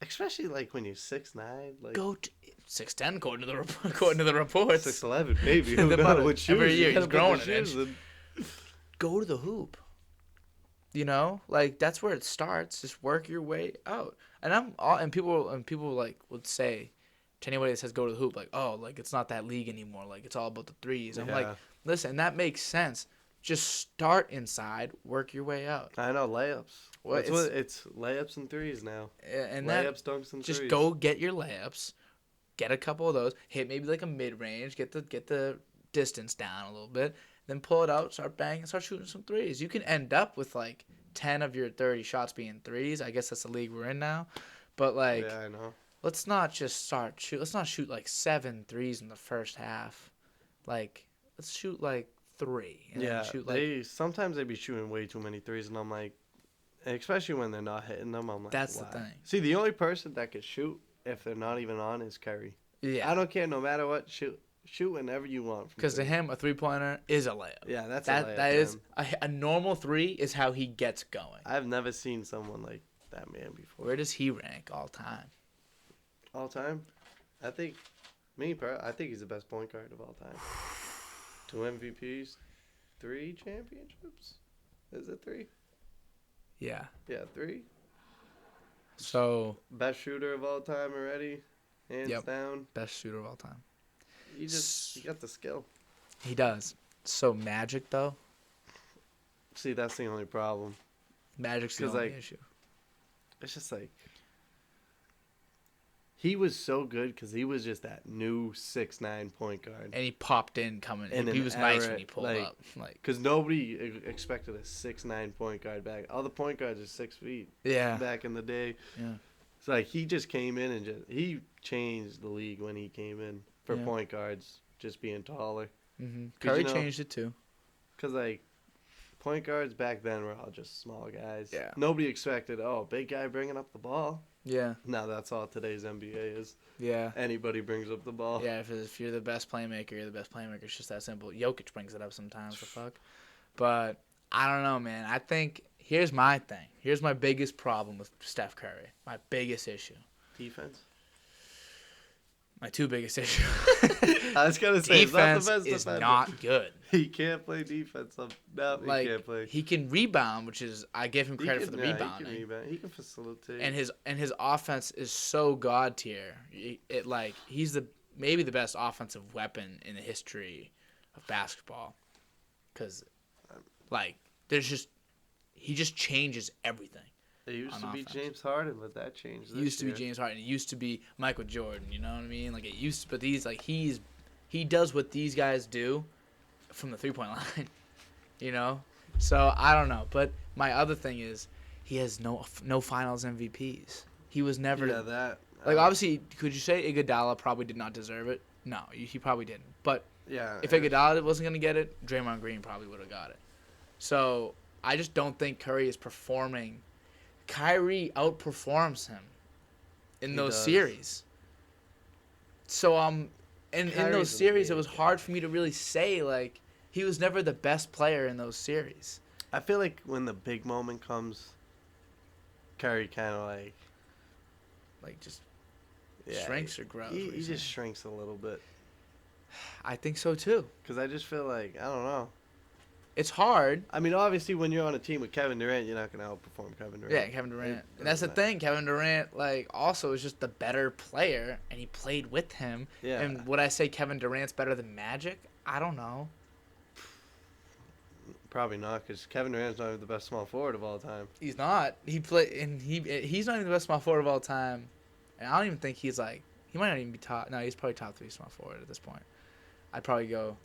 Especially like when you're 6'9". Like go to 6'10", according to the reports. 6'11", maybe. Who knows what shoes? Every year he's growing an inch. Go to the hoop. Like that's where it starts. Just work your way out. And people like would say to anybody that says go to the hoop, like, oh, like it's not that league anymore. Like it's all about the threes. I'm like, listen, that makes sense. Just start inside, work your way out. I know, layups. Well, it's layups and threes now. And layups, dunks, and just threes. go get your layups, get a couple of those, hit maybe like a mid range, get the distance down a little bit, then pull it out, start banging, start shooting some threes. You can end up with like 10 of your 30 shots being threes. I guess that's the league we're in now. But like, yeah, I know. let's not just start shoot. Let's not shoot like 7 threes in the first half. Like, let's shoot like 3. And Yeah, then shoot like sometimes they be shooting way too many threes, and I'm like, especially when they're not hitting them, I'm like, that's why? the thing. See, the only person that could shoot if they're not even on is Curry. Yeah, I don't care, no matter what, shoot whenever you want. because to him a 3-pointer is a layup. Yeah, that's that a layup. that is a normal 3 is how he gets going. I've never seen someone like that man before. Where does he rank all time? All time, I think I think he's the best point guard of all time. 2 MVPs, 3 championships. Is it 3? Yeah. Yeah, 3. So Best shooter of all time already, hands down. best shooter of all time. He got the skill. He does. So Magic though. See, that's the only problem. Magic's the 'Cause, only like, issue. It's just like he was so good because he was just that new 6'9" point guard. And he popped in coming. In He an was nice era, when he pulled like, up. Like Because nobody expected a 6'9" point guard back. All the point guards are 6 feet yeah. back in the day. Yeah. It's like he just came in and he changed the league when he came in for Yeah. point guards just being taller. Mm-hmm. 'Cause, Curry you know, changed it too. Because, like, point guards back then were all just small guys. Yeah. Nobody expected, big guy bringing up the ball. Yeah. Now that's all today's NBA is. Yeah. Anybody brings up the ball. Yeah, if you're the best playmaker, you're the best playmaker. It's just that simple. Jokic brings it up sometimes for fuck. But I don't know, man. I think here's my thing. Here's my biggest problem with Steph Curry. My biggest issue. Defense. My 2 biggest issues. I was gonna say Defense he's not the best is defender. not good. He can't play defense. No, he Like can't play. he can rebound, which is I give him credit for the rebounding. He can rebound. He can facilitate. And his offense is so god tier. It like he's maybe the best offensive weapon in the history of basketball. Cause like he just changes everything. It used to be offense. James Harden, but that changed. It used to be James Harden. It used to be Michael Jordan. You know what I mean? Like it used to, but he does what these guys do from the 3-point line. You know, so I don't know. But my other thing is he has no Finals MVPs. He was never like obviously. Could you say Iguodala probably did not deserve it? No, he probably didn't. But yeah, if Iguodala wasn't gonna get it, Draymond Green probably would have got it. So I just don't think Curry is performing. Kyrie outperforms him in those series. So in those series, it was hard for me to really say like he was never the best player in those series. I feel like when the big moment comes, Curry kind of like just shrinks or grows. He just shrinks a little bit. I think so too. Because I just feel like I don't know. It's hard. I mean, obviously, when you're on a team with Kevin Durant, you're not going to outperform Kevin Durant. Yeah, Kevin Durant. And that's the thing. Kevin Durant, like, also is just the better player, and he played with him. Yeah. And would I say Kevin Durant's better than Magic? I don't know. Probably not, because Kevin Durant's not even the best small forward of all time. He's not. He's not even the best small forward of all time. And I don't even think he's, like, he might not even be top. No, he's probably top 3 small forward at this point. I'd probably go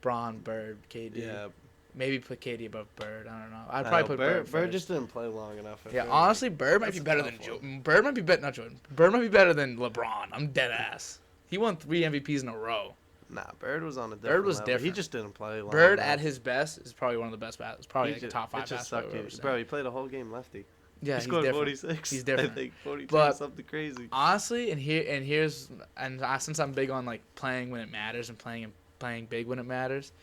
Braun, Bird, KD. Yeah. Maybe put KD above Bird. I don't know. I'd probably put Bird first. Bird just didn't play long enough. Yeah, honestly, Bird might be better than Jordan. Bird might be better. Not Jordan. Bird might be better than LeBron. I'm dead ass. He won 3 MVPs in a row. Nah, Bird was on a different Bird was level. different. He just didn't play long Bird enough. at his best is probably one of the best. It's probably like a top 5 basketball. Bro, he played a whole game lefty. Yeah, he scored he's different. 46. He's different. I think 42 but something crazy. Honestly, since I'm big on like playing when it matters and playing big when it matters,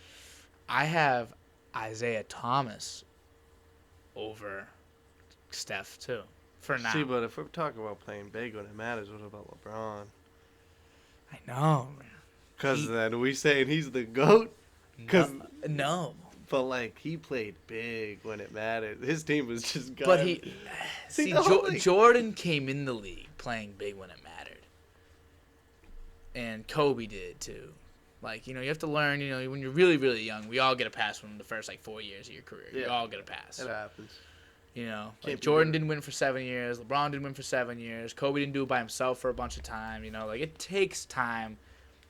I have Isaiah Thomas over Steph too for now. See, but if we're talking about playing big when it matters, what about LeBron? I know, man. Because then we saying he's the GOAT? No. But, like, he played big when it mattered. His team was just gone. But Jordan came in the league playing big when it mattered. And Kobe did, too. Like, you have to learn, when you're really, really young, we all get a pass from the first, 4 years of your career. Yeah. You all get a pass. It happens. Jordan didn't win for 7 years. LeBron didn't win for 7 years. Kobe didn't do it by himself for a bunch of time. It takes time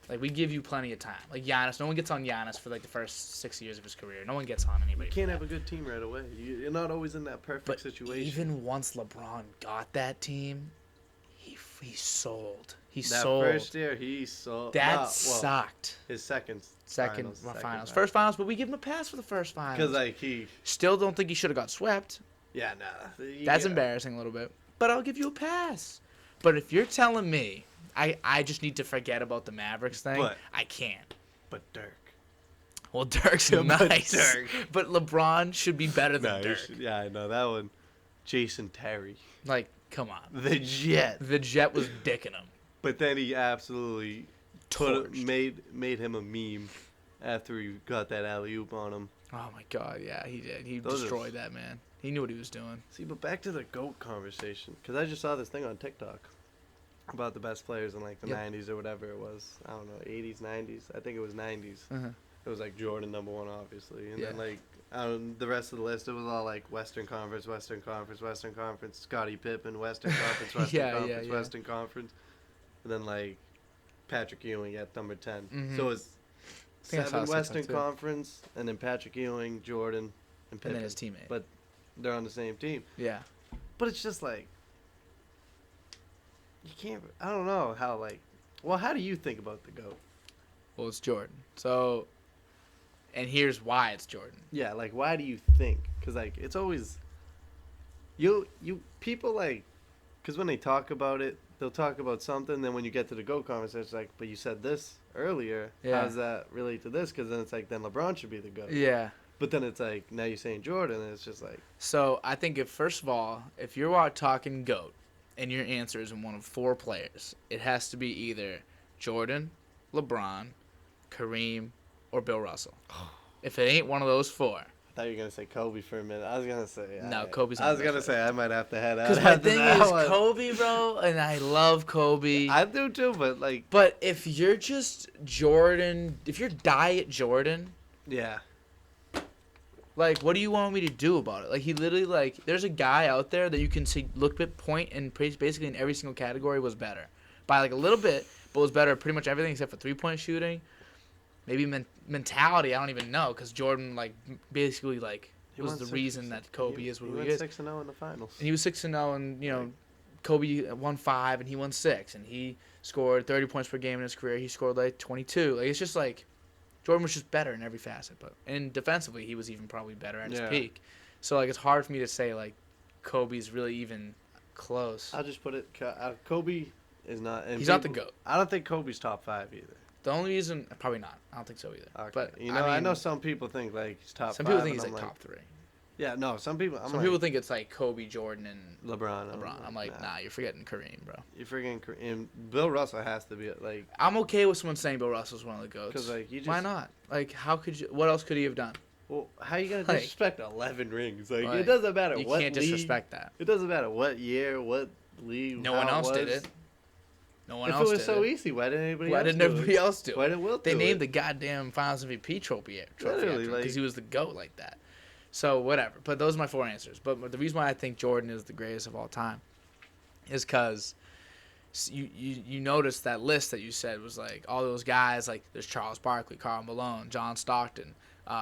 Like, we give you plenty of time. Like, Giannis, no one gets on Giannis for, like, the first 6 years of his career. No one gets on anybody. You can't have a good team right away. You're not always in that perfect situation. Even once LeBron got that team, he sold. He that sold. First year, he sold. That sucked. His second finals. First finals, but we give him a pass for the first finals. Because, like, he... Still don't think he should have got swept. Yeah, nah. That's embarrassing a little bit. But I'll give you a pass. But if you're telling me I just need to forget about the Mavericks thing, I can't. But Dirk. Well, Dirk's nice. Dirk. But LeBron should be better than Dirk. Yeah, I know. That one. Jason Terry. Like, come on. The Jet. The Jet was dicking him. But then he absolutely made him a meme after he got that alley-oop on him. Oh, my God. Yeah, he did. He destroyed that, man. He knew what he was doing. See, but back to the GOAT conversation. Because I just saw this thing on TikTok about the best players in, like, the 90s or whatever it was. I don't know, 80s, 90s. I think it was 90s. Uh-huh. It was, like, Jordan #1, obviously. And then, like, the rest of the list, it was all, like, Western Conference, Scottie Pippen, Western Conference, Western Conference. And then, like, Patrick Ewing at number 10. Mm-hmm. So it was 7 Western Conference, and then Patrick Ewing, Jordan, and Pippen. And then his teammate. But they're on the same team. Yeah. But it's just, like, you can't, I don't know how, like, well, how do you think about the GOAT? Well, it's Jordan. So, and here's why it's Jordan. Yeah, like, why do you think? Because, like, it's always, people, like, because when they talk about it, they'll talk about something, then when you get to the GOAT conversation, it's like, but you said this earlier. Yeah. How does that relate to this? Because then it's like, then LeBron should be the GOAT. Yeah. But then it's like, now you're saying Jordan, and it's just like. So, I think first of all, if you're talking GOAT, and your answer is one of 4 players, it has to be either Jordan, LeBron, Kareem, or Bill Russell. If it ain't one of those 4. I thought you were going to say Kobe for a minute. I was going to say. No, Kobe's not. I was going to say I might have to head out. Because my thing is Kobe, bro, and I love Kobe. I do too, but like. But if you're just Jordan, if you're diet Jordan. Yeah. Like, what do you want me to do about it? Like, he literally, like, there's a guy out there that you can see, look at point, and basically in every single category was better. By, like, a little bit, but was better at pretty much everything except for three-point shooting. Maybe mentality, I don't even know, because Jordan, like, basically, like, was the reason that Kobe is what he is. He went 6-0 in the finals. And he was 6-0, and, you know, Kobe won 5, and he won 6, and he scored 30 points per game in his career. He scored, like, 22. Like, it's just, like, Jordan was just better in every facet, and defensively he was even probably better at his peak. So like it's hard for me to say like Kobe's really even close. I'll just put it. Kobe is not. And he's not the GOAT. I don't think Kobe's top 5 either. The only reason, probably not. I don't think so either. Okay. But you know, I know some people think like he's top 5. Some people think he's like top 3. Yeah, no. Some people. Some people think it's like Kobe, Jordan, and LeBron. I'm like, nah, you're forgetting Kareem, bro. You're forgetting Kareem. Bill Russell has to be like. I'm okay with someone saying Bill Russell's one of the GOATs. Because like you just. Why not? Like, how could you? What else could he have done? Well, how you gonna disrespect 11 rings? Like it doesn't matter what. You can't disrespect that. It doesn't matter what year, what league. No one else did it. No one else did it. If it was so easy, why didn't anybody? Why didn't everybody else do it? Why didn't Wilt do it? They named it? the goddamn Finals MVP trophy Literally, because he was the GOAT like that. So whatever. But those are my 4 answers. But the reason why I think Jordan is the greatest of all time is because you noticed that list that you said was like all those guys, like there's Charles Barkley, Karl Malone, John Stockton,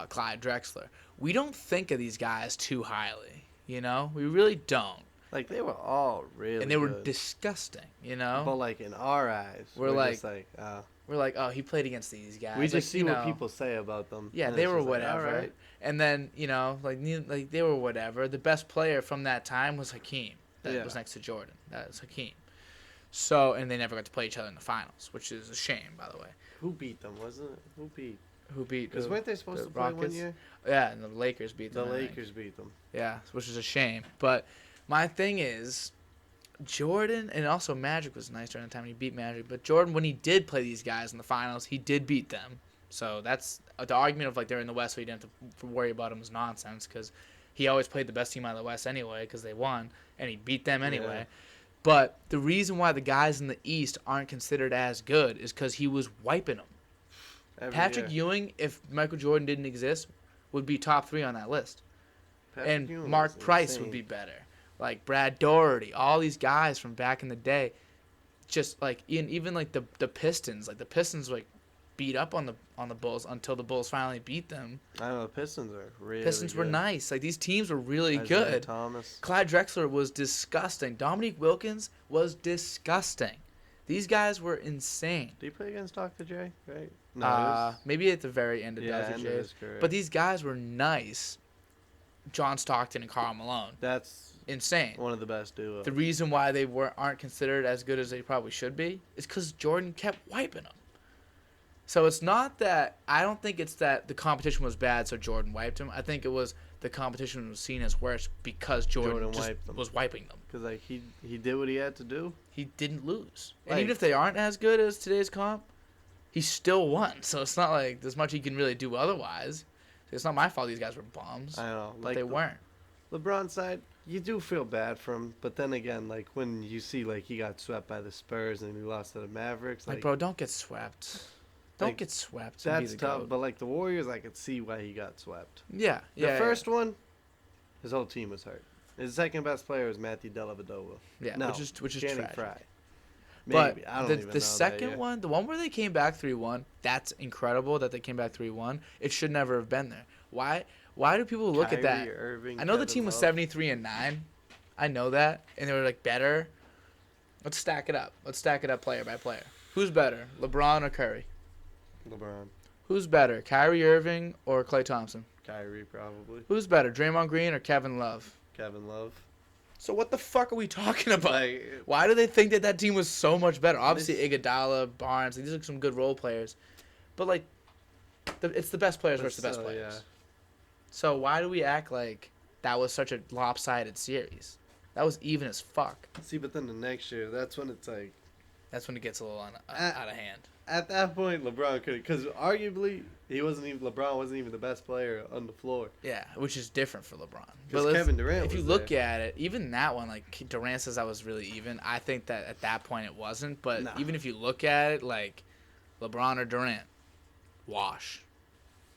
Clyde Drexler. We don't think of these guys too highly, you know? We really don't. Like they were all really and they were good. Disgusting, you know? But like in our eyes, we're just like we're like, oh, he played against these guys. We just like, see what people say about them. Yeah, they were whatever. Like, right. And then, you know, like they were whatever. The best player from that time was Hakeem. That was next to Jordan. That was Hakeem. So, and they never got to play each other in the finals, which is a shame, by the way. Who beat them, wasn't it? Who beat? Because weren't they supposed to play one year? Yeah, and the Lakers beat them. The Lakers beat them. Yeah, which is a shame. But my thing is, Jordan, and also Magic was nice during the time he beat Magic, but Jordan, when he did play these guys in the finals, he did beat them. So that's the argument of like they're in the West, so you didn't have to worry about him is nonsense because he always played the best team out of the West anyway because they won, and he beat them anyway. Yeah. But the reason why the guys in the East aren't considered as good is because he was wiping them. Patrick Ewing, if Michael Jordan didn't exist, would be top 3 on that list. And Mark Price would be better. Like Brad Daugherty, all these guys from back in the day, just like even like the Pistons. Like the Pistons, like beat up on the Bulls until the Bulls finally beat them. I know the Pistons are really Pistons were good. nice. Like, these teams were really Isaiah good. Thomas. Clyde Drexler was disgusting. Dominique Wilkins was disgusting. These guys were insane. Did he play against Dr. J? Right? No. Maybe at the very end of Yeah, Dr. end of J's. his career. But these guys were nice. John Stockton and Karl Malone. That's Insane. one of the best duos. The reason why they aren't considered as good as they probably should be is because Jordan kept wiping them. So it's not that I don't think it's that the competition was bad, so Jordan wiped him. I think it was the competition was seen as worse because Jordan just was wiping them. Because like he did what he had to do. He didn't lose, and Like, even if they aren't as good as today's comp, he still won. So it's not like there's much he can really do otherwise. It's not my fault these guys were bums. I know, But they weren't. LeBron's side, you do feel bad for him, but then again, like when you see like he got swept by the Spurs and he lost to the Mavericks, Like, bro, don't get swept. Don't like, get swept. And that's be the tough. GOAT. But like the Warriors, I could see why he got swept. Yeah. The first one, his whole team was hurt. His second best player was Matthew Dellavedova. Yeah, No, which is Channing tragic. Frye. But Maybe. I don't even know the that second year. one, the one where they came back 3-1, that's incredible that they came back 3-1. It should never have been there. Why do people look at that? Kyrie Irving, I know the Kevin team was Love. 73-9. I know that, and they were like better. Let's stack it up. Let's stack it up player by player. Who's better, LeBron or Curry? LeBron. Who's better, Kyrie Irving or Klay Thompson? Kyrie probably. Who's better, Draymond Green or Kevin Love? Kevin Love. So what the fuck are we talking about? Like, Why do they think that team was so much better? Obviously, Iguodala, Barnes, these are some good role players, but like, it's the best players versus the best players. Yeah. So why do we act like that was such a lopsided series? That was even as fuck. See, but then the next year, that's when it's like. That's when it gets a little out of hand. At that point, LeBron could, because arguably LeBron wasn't even the best player on the floor. Yeah, which is different for LeBron. Because Kevin Durant. If you was look there. at it, even that one, like Durant says, I was really even. I think that at that point it wasn't. But Nah. even if you look at it, like LeBron or Durant, wash.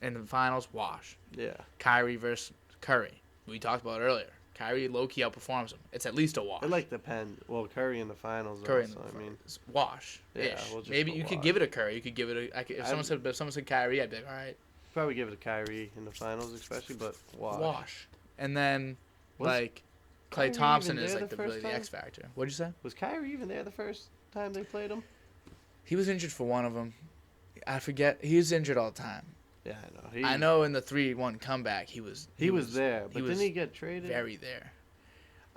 In the finals, wash. Yeah. Kyrie versus Curry. We talked about it earlier. Kyrie low-key outperforms him. It's at least a wash. It like depends. Well, Curry in the finals. Curry also, I mean, wash. Yeah, we'll just Maybe go you could wash. give it a Curry. You could give it a. If someone said Kyrie, I'd be like, all right, probably give it to Kyrie in the finals, especially. But wash. And then Was like Kyrie Klay Thompson even is there like the the really first the time? X factor. What'd you say? Was Kyrie even there the first time they played him? He was injured for one of them. I forget. He was injured all the time. Yeah, I know. I know in the 3-1 comeback he was there, but he was didn't he get traded? very there.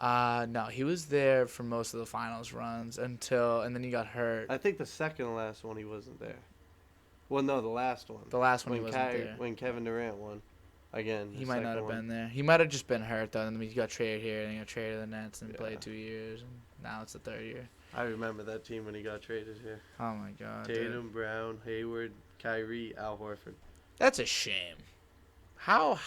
No, he was there for most of the finals runs and then he got hurt. I think the second to last one he wasn't there. Well, no, the last one. The last one he wasn't there. When Kevin Durant won. Again, He might not have been there. He might have just been hurt though, and then he got traded here, and he got traded to the Nets and played 2 years, and now it's the third year. I remember that team when he got traded here. Oh my god. Tatum, Dude. Brown, Hayward, Kyrie, Al Horford. That's a shame. How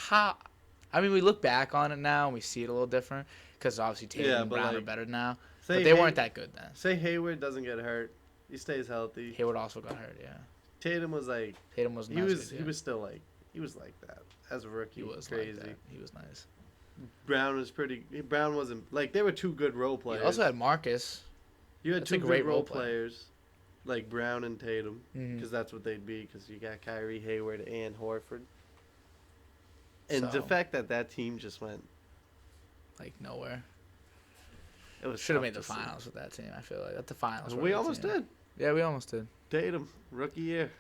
I mean, we look back on it now and we see it a little different because obviously Tatum and but Brown are like, better now, but they weren't that good then. Say Hayward doesn't get hurt, he stays healthy. Hayward also got hurt, yeah. Tatum was like Tatum was nice. he was still like that as a rookie. He was crazy. like that. He was nice. Brown wasn't like they were two good role players. You also had Marcus. You had That's two a great great role role player. players, like Brown and Tatum, Mhm. because that's what they'd be. Because you got Kyrie, Hayward, and Horford. And the So- fact that team just went, Like nowhere. it was Should have tough made the to see. finals with that team. I feel like at the finals. We almost did. Yeah, we almost did. Tatum, rookie year.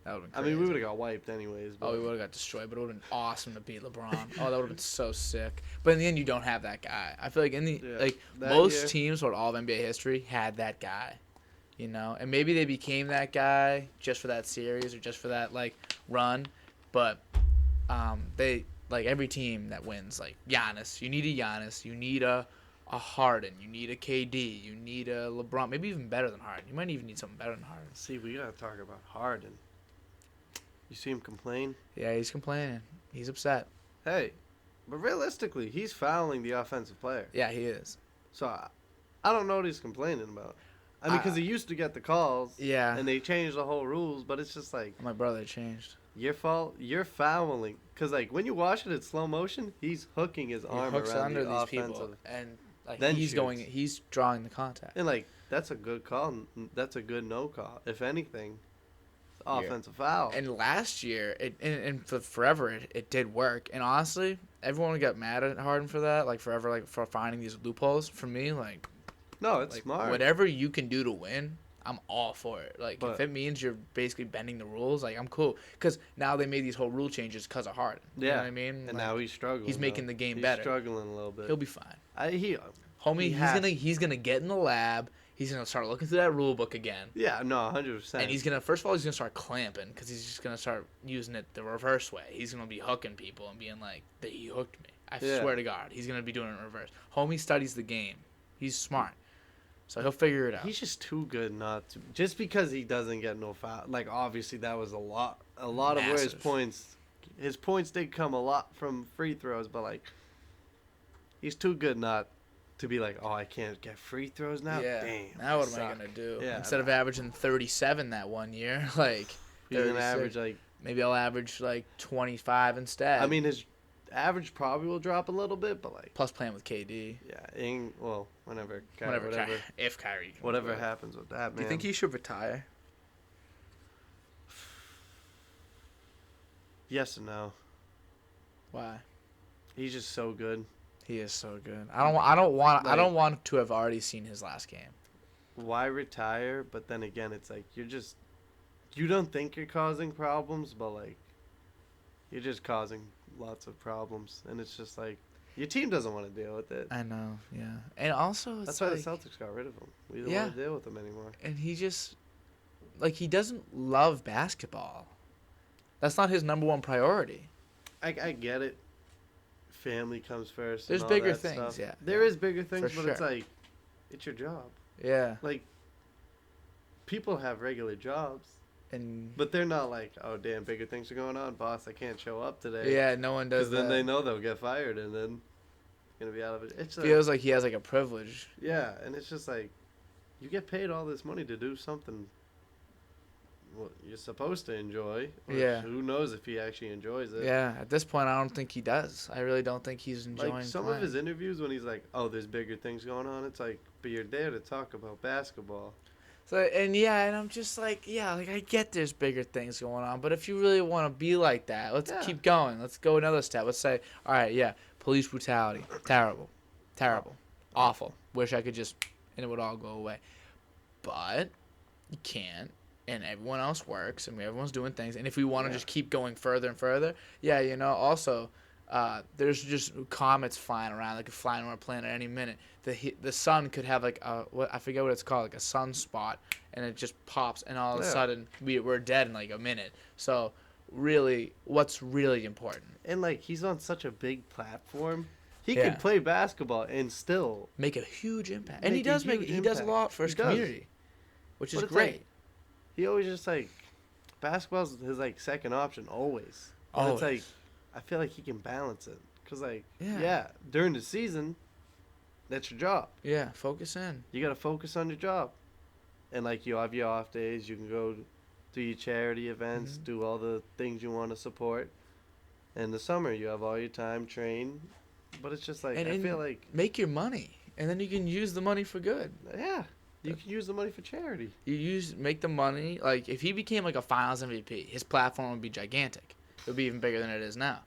That would have been I crazy. mean, we would have got wiped anyways. But Oh, we would have got destroyed, but it would have been awesome to beat LeBron. Oh, that would have been so sick. But in the end, you don't have that guy. I feel like Yeah, that most year- teams with all of NBA history had that guy, you know, and maybe they became that guy just for that series or just for that like run, but they like every team that wins like Giannis. You need a Giannis. You need a Harden. You need a KD. You need a LeBron. Maybe even better than Harden. You might even need something better than Harden. See, we gotta talk about Harden. You see him complain? Yeah, he's complaining. He's upset. Hey, but realistically, he's fouling the offensive player. Yeah, he is. So I don't know what he's complaining about. I mean, because he used to get the calls. Yeah. And they changed the whole rules, but it's just like My brother changed. your fault. You're fouling. Because like when you watch it in slow motion, he's hooking his arm hooks around under the these offensive. people, and like Then he's shoots. he's drawing the contact. And like that's a good call. That's a good no call. If anything, offensive foul. And last year, and for forever, it did work. And honestly, everyone got mad at Harden for that, like forever, like for finding these loopholes. For me, like, no, it's like smart. whatever you can do to win, I'm all for it. Like, But if it means you're basically bending the rules, like, I'm cool. Because now they made these whole rule changes because of Harden. You know what I mean? And like, now he's struggling. He's making the game he's better. He's struggling a little bit. He'll be fine. Homie, he's gonna get in the lab. He's gonna start looking through that rule book again. Yeah, no, 100%. And he's gonna first of all he's gonna start clamping because he's just gonna start using it the reverse way. He's gonna be hooking people and being like, "He hooked me." I swear to God, he's gonna be doing it in reverse. Homie studies the game. He's smart, so he'll figure it out. He's just too good not to. Just because he doesn't get no foul, like obviously that was a lot of where his points did come a lot from free throws, but like he's too good not to be like, oh, I can't get free throws now. Yeah. Damn. Now what am I gonna do? Yeah, Instead of averaging 37 that one year, like he's gonna average like maybe I'll average like 25 instead. I mean, his average probably will drop a little bit, but like plus playing with KD. Yeah, whenever if Kyrie, whatever happens with that, man. Do you think he should retire? Yes and no. Why? He's just so good. He is so good. I don't want to have already seen his last game. Why retire? But then again, it's like you don't think you're causing problems, but like you're just causing lots of problems, and it's just like your team doesn't want to deal with it. I know, yeah, and also that's why the Celtics got rid of him. We don't want to deal with him anymore. And he just he doesn't love basketball. That's not his number one priority. I get it. Family comes first. There's bigger things, stuff. Yeah. There is bigger things, but it's like, it's your job. Yeah. Like, people have regular jobs, and but they're not like, oh damn, bigger things are going on, boss. I can't show up today. Yeah, no one does. Because then they know they'll get fired, and then gonna be out of it. It feels like he has like a privilege. Yeah, and it's just like, you get paid all this money to do something. Well, you're supposed to enjoy. Yeah. Who knows if he actually enjoys it? Yeah. At this point, I don't think he does. I really don't think he's enjoying. Like some of his interviews when he's like, "Oh, there's bigger things going on." It's like, but you're there to talk about basketball. So and I'm just like, I get there's bigger things going on, but if you really want to be like that, let's keep going. Let's go another step. Let's say, all right, police brutality, terrible, awful. Wish I could and it would all go away, but you can't. And everyone else works, and everyone's doing things. And if we want to just keep going further and further, also, there's just comets flying around. They could fly on our planet at any minute. The sun could have I forget what it's called, like a sunspot, and it just pops, and all of a sudden we're dead in like a minute. So really, what's really important? And like he's on such a big platform, he can play basketball and still make a huge impact. And he does a lot for his community, which is great. Like, he always just like basketball's his like second option always. Oh, it's like I feel like he can balance it because like during the season, that's your job. Yeah, focus in. You gotta focus on your job, and like you have your off days. You can go do your charity events, do all the things you want to support. In the summer, you have all your time, train, but it's just like I feel like make your money, and then you can use the money for good. Yeah. You can use the money for charity. Make the money. Like, if he became, like, a finals MVP, his platform would be gigantic. It would be even bigger than it is now.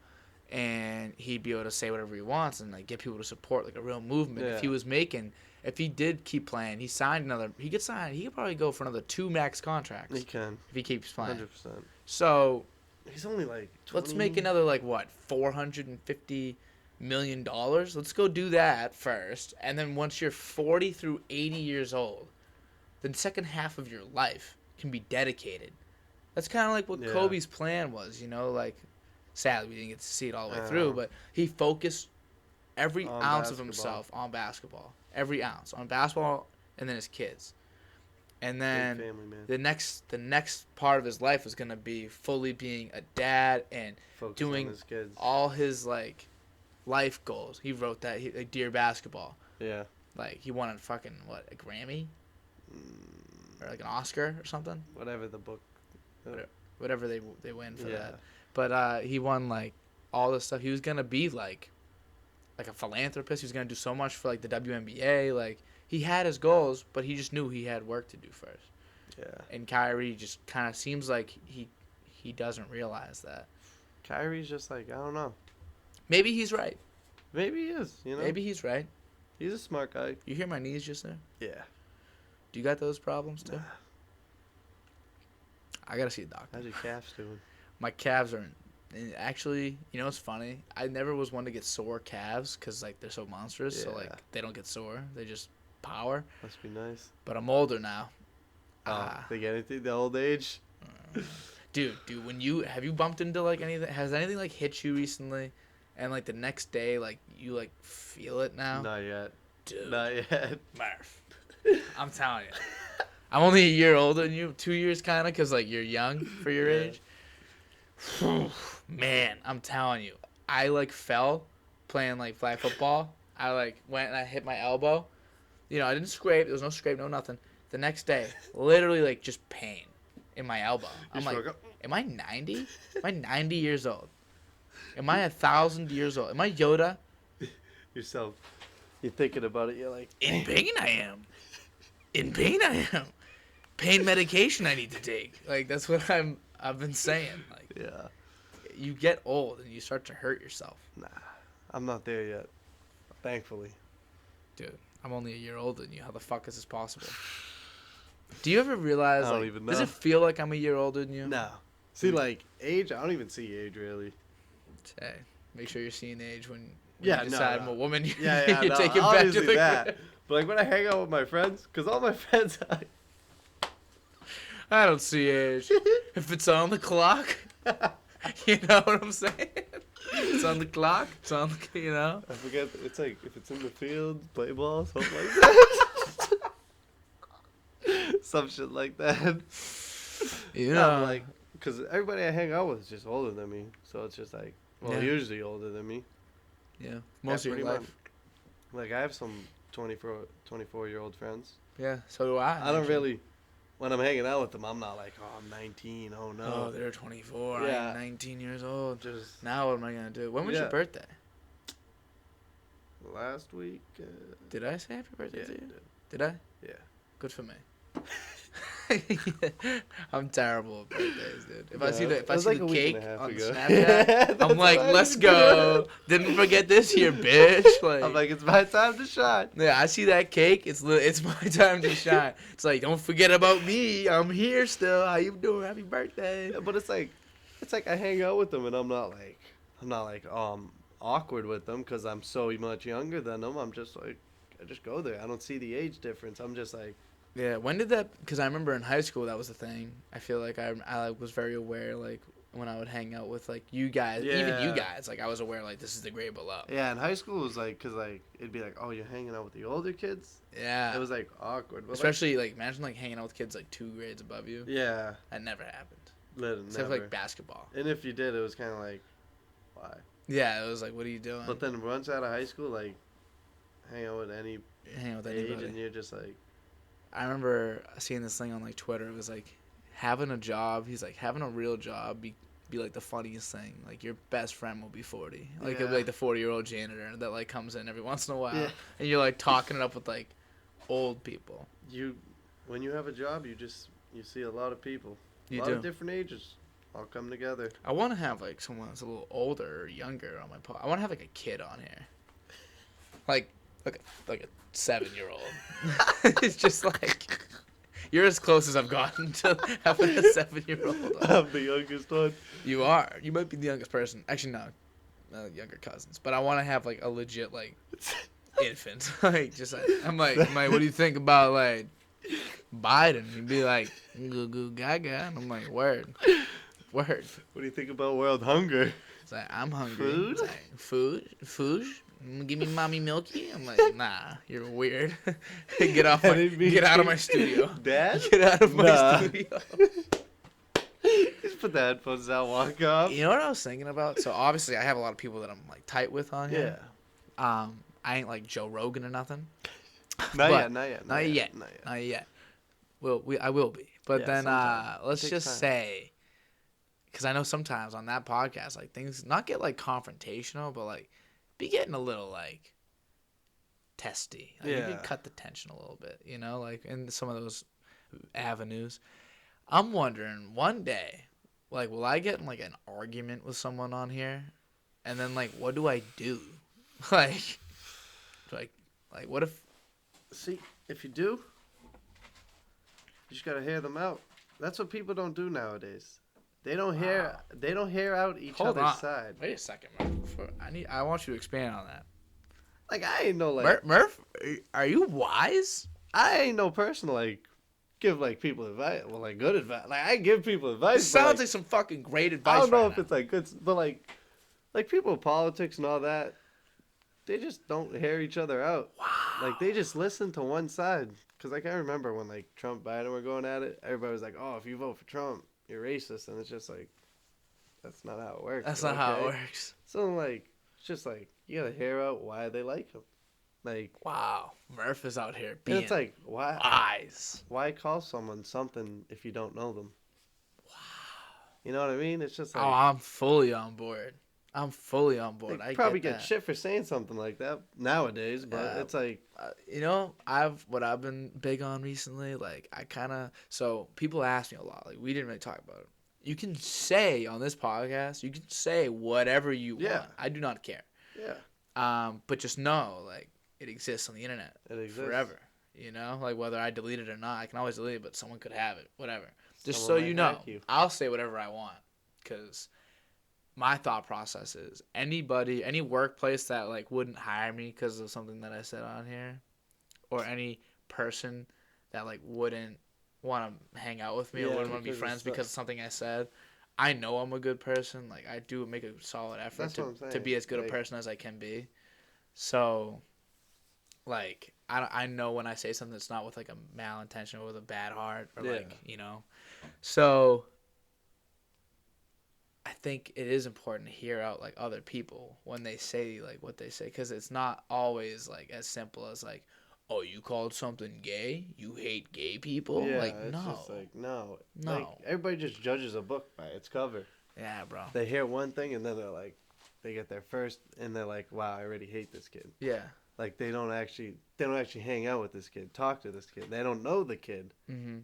And he'd be able to say whatever he wants and, like, get people to support, like, a real movement. Yeah. If he did keep playing, he could probably go for another 2 max contracts. He can. If he keeps playing. 100%. So. He's only, like, 20. Let's make another, like, what, $450 million. Let's go do that first, and then once you're 40 through 80 years old, the second half of your life can be dedicated. That's kind of like what Kobe's plan was, like sadly we didn't get to see it all the way through, but he focused every ounce of himself on basketball, every ounce on basketball, and then his kids. And then family, man. the next part of his life was going to be fully being a dad and focus doing his kids. all his like life goals. He wrote that like Dear Basketball. Yeah. Like he won a a Grammy or like an Oscar or something. Whatever the book. Whatever they win for that. But he won like all this stuff. He was gonna be like a philanthropist. He was gonna do so much for like the WNBA. Like he had his goals, but he just knew he had work to do first. Yeah. And Kyrie just kind of seems like he doesn't realize that. Kyrie's just like, I don't know. Maybe he's right. Maybe he is, Maybe he's right. He's a smart guy. You hear my knees just there? Yeah. Do you got those problems too? Nah. I gotta see a doctor. How's your calves doing? My calves are. Actually, you know what's funny? I never was one to get sore calves because like they're so monstrous. So like Yeah. they don't get sore. They just power. Must be nice. But I'm older now. They get anything? The old age? Dude, have you bumped into like anything? Has anything like hit you recently? And like the next day, like you like feel it now? Not yet. Dude. Not yet. Murph. I'm telling you. I'm only a year older than you. 2 years kind of because like you're young for your Yeah. age. Man, I'm telling you. I like fell playing like flag football. I like went and I hit my elbow. You know, I didn't scrape. There was no scrape, no nothing. The next day, literally like just pain in my elbow. I'm like, am I 90? Am I 90 years old? Am I 1,000 years old? Am I Yoda? Yourself. You're thinking about it. You're like, In pain I am. In pain I am. Pain medication I need to take. Like that's what I've been saying. Like yeah. you get old and you start to hurt yourself. Nah, I'm not there yet. Thankfully. Dude, I'm only a year older than you. How the fuck is this possible? Do you ever realize, I don't like, even does know. it feel like I'm a year older than you? No. See, like, age, I don't even see age, really. Hey, make sure you're seeing age when Yeah, you no, decide no. what woman you're Yeah, no, taking back to obviously the that. crib. But, like, when I hang out with my friends, because all my friends, I don't see age. If it's on the clock, you know what I'm saying? It's on the clock. It's on the, you know? I forget, it's like, if it's in the field, play ball, something like that. Some shit like that. You No, know. like, because everybody I hang out with is just older than me. So it's just like, well, Yeah. usually older than me. Yeah, most of your pretty life. much. Like, I have some 24-year-old friends. Yeah, so do I. I don't actually. really, when I'm hanging out with them, I'm not like, oh, I'm 19, oh no. Oh, they're 24. Yeah. I'm 19 years old. Just Now what am I going to do? When was Yeah. your birthday? last week. Did I say happy birthday Yeah, to you you? did. Did I? Yeah. Good for me. I'm terrible at birthdays, dude. If I see Yeah, the it was like a week cake and a half on ago. Snapchat, That's I'm like, what I let's did. go. Didn't forget this here, bitch. Like, I'm like, it's my time to shine. yeah, I see that cake. It's my time to shine. It's like, don't forget about me. I'm here still. How you doing? Happy birthday. Yeah, but it's like I hang out with them and I'm not like awkward with them because I'm so much younger than them. I'm just like, I just go there. I don't see the age difference. I'm just like, Yeah, when did that? Because I remember in high school that was the thing. I feel like I was very aware, like when I would hang out with like you guys, even you Yeah. guys. Like I was aware, like this is the grade below. yeah. In high school it was like, cause like it'd be like, oh, you're hanging out with the older kids. Yeah. It was like awkward. But Especially like imagine like hanging out with kids like 2 grades above you. like, yeah, That never happened. never. Except for like basketball. And if you did, it was kind of like, why? Yeah, it was like, what are you doing? But then once out of high school, like, hang out with any hanging with age, anybody. and you're just like, I remember seeing this thing on like Twitter. It was like having a job. He's like having a real job be like the funniest thing. Like your best friend will be 40. Like it'll be Yeah. like the 40-year-old janitor that like comes in every once in a while, Yeah. and you're like talking it up with like old people. when you have a job, you see a lot of people, a You lot do. of different ages, all come together. I want to have like someone that's a little older or younger on my pod. I want to have like a kid on here, like a 7-year-old. It's just like you're as close as I've gotten to having a 7-year-old. I'm the youngest one. You are. You might be the youngest person. Actually, no, younger cousins. But I want to have like a legit like infant. Like just like, I'm like, what do you think about like Biden? He'd be like, goo goo gaga, and I'm like, word. What do you think about world hunger? It's like, I'm hungry. Food? It's like, food. Give me mommy milky. I'm like, nah, you're weird. Get out of my studio. Dad? Get out of my Nah. studio. Just put the headphones out, walk off. You know what I was thinking about? So obviously I have a lot of people that I'm like tight with on Yeah. here. I ain't like Joe Rogan or nothing. Not But- yet. Not yet. I will be. But Yeah, then sometime. let's Takes just time. say, because I know sometimes on that podcast, like things not get like confrontational, but like be getting a little like testy. Like, you Yeah. can cut the tension a little bit, you know, like in some of those avenues. I'm wondering one day, like, will I get in like an argument with someone on here, and then like, what do I do? like, what if? See, if you do, you just gotta hear them out. That's what people don't do nowadays. They don't hear. They don't hear out each other's side. Wait a second, Murph. I want you to expand on that. Like I ain't no like Murph. Are you wise? I ain't no person like give like people advice. Well, like good advice. Like I give people advice. It sounds like some fucking great advice. I don't know if now. it's like good, but like people in politics and all that. They just don't hear each other out. Wow. Like they just listen to one side. Cause like I remember when like Trump Biden were going at it, everybody was like, "Oh, if you vote for Trump, you're racist," and it's just like, that's not how it works. That's not how it works. So like, it's just like you gotta hear out why they like him. Like, wow, Murph is out here being. And it's like why wise. Why call someone something if you don't know them? Wow. You know what I mean? It's just like. Oh, I'm fully on board. I'm fully on board. I probably get shit for saying something like that nowadays, but it's like you know, what I've been big on recently. Like I kind of people ask me a lot. Like we didn't really talk about it. You can say on this podcast, you can say whatever you want. I do not care. Yeah. But just know, like it exists on the internet. It exists forever. You know, like whether I delete it or not, I can always delete it, but someone could have it. Whatever. Just so you know, I'll say whatever I want because. My thought process is any workplace that like wouldn't hire me because of something that I said on here, or any person that like wouldn't want to hang out with me or wouldn't want to be friends because of something I said, I know I'm a good person. Like I do make a solid effort to be as good a person as I can be. So, like I know when I say something that's not with like a malintention or with a bad heart or like you know, so. I think it is important to hear out like other people when they say like what they say because it's not always like as simple as like, oh, you called something gay? You hate gay people? Yeah, like it's no, just like no. Like everybody just judges a book by its cover. Yeah, bro. They hear one thing and then they're like, they get their first and they're like, wow, I already hate this kid. Yeah. Like they don't actually hang out with this kid, talk to this kid. They don't know the kid,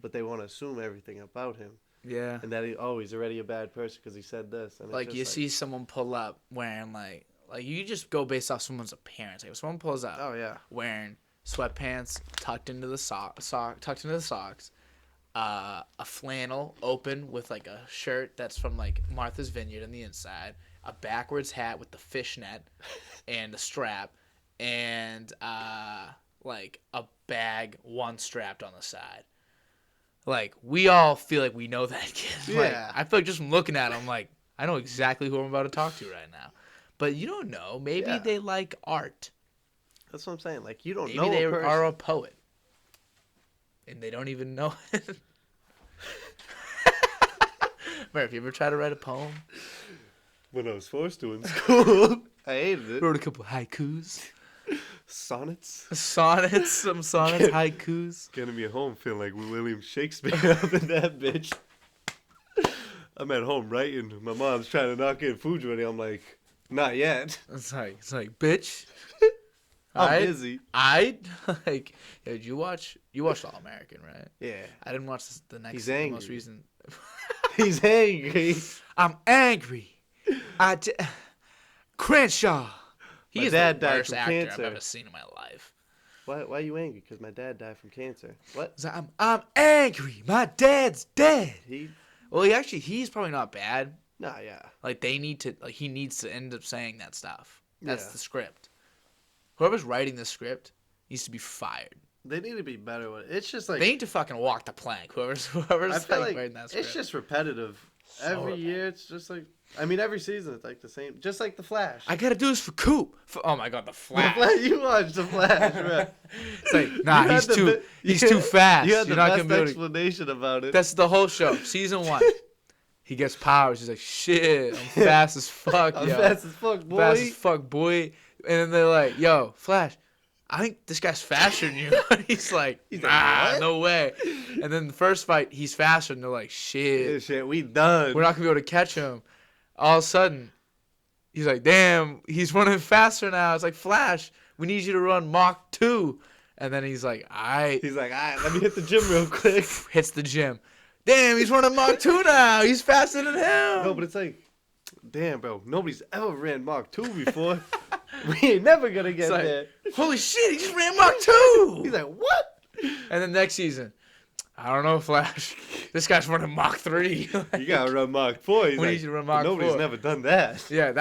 but they want to assume everything about him. Yeah. And that he's already a bad person because he said this. And like you see someone pull up wearing like you just go based off someone's appearance. Like if someone pulls up, wearing sweatpants tucked into the socks, a flannel open with like a shirt that's from like Martha's Vineyard on the inside, a backwards hat with the fishnet and a strap, and like a bag one strapped on the side. Like, we all feel like we know that kid. Like, I feel like just from looking at him, like, I know exactly who I'm about to talk to right now. But you don't know. Maybe they like art. That's what I'm saying. Like, you don't Maybe know they a person. are a poet. And they don't even know it. Murph, you ever try to write a poem? When I was forced to in school. I hated it. Wrote a couple haikus. Sonnets, haikus. Getting me at home feeling like William Shakespeare up in that bitch. I'm at home writing. My mom's trying to knock in food ready. I'm like, not yet. It's like, bitch. I'm busy. Like, yeah, did you watched All American, right? Yeah. I didn't watch the most recent. He's angry. I'm angry. Crenshaw. He is the worst actor I've ever seen in my life. Why are you angry? Because my dad died from cancer. What? I'm angry. My dad's dead. He's probably not bad. Nah, yeah. Like he needs to end up saying that stuff. That's the script. Whoever's writing the script needs to be fired. They need to be better with it. It's just like they need to fucking walk the plank. Whoever's writing that script. It's just repetitive. Every year, it's just like. I mean, every season it's like the same, just like The Flash. I gotta do this for Coop. Oh my God, The Flash. You watched The Flash, man. It's like, nah, he's too fast. You had the best explanation about it. That's the whole show. Season 1. He gets powers. He's like, shit, I'm fast as fuck, yo. Fast as fuck, boy. Fast as fuck, boy. And then they're like, yo, Flash, I think this guy's faster than you. He's like, nah, no way. And then the first fight, he's faster, and they're like, shit. We done. We're not gonna be able to catch him. All of a sudden, he's like, damn, he's running faster now. It's like, Flash, we need you to run Mach 2. And then he's like, all right. He's like, all right, let me hit the gym real quick. Hits the gym. Damn, he's running Mach 2 now. He's faster than him. No, but it's like, damn, bro. Nobody's ever ran Mach 2 before. We ain't never going to get like, there. Holy shit, he just ran Mach 2. He's like, what? And then next season, I don't know, Flash. This guy's running Mach 3. You got to run Mach 4. He's We like, need you to run Mach nobody's 4. never done that. Yeah,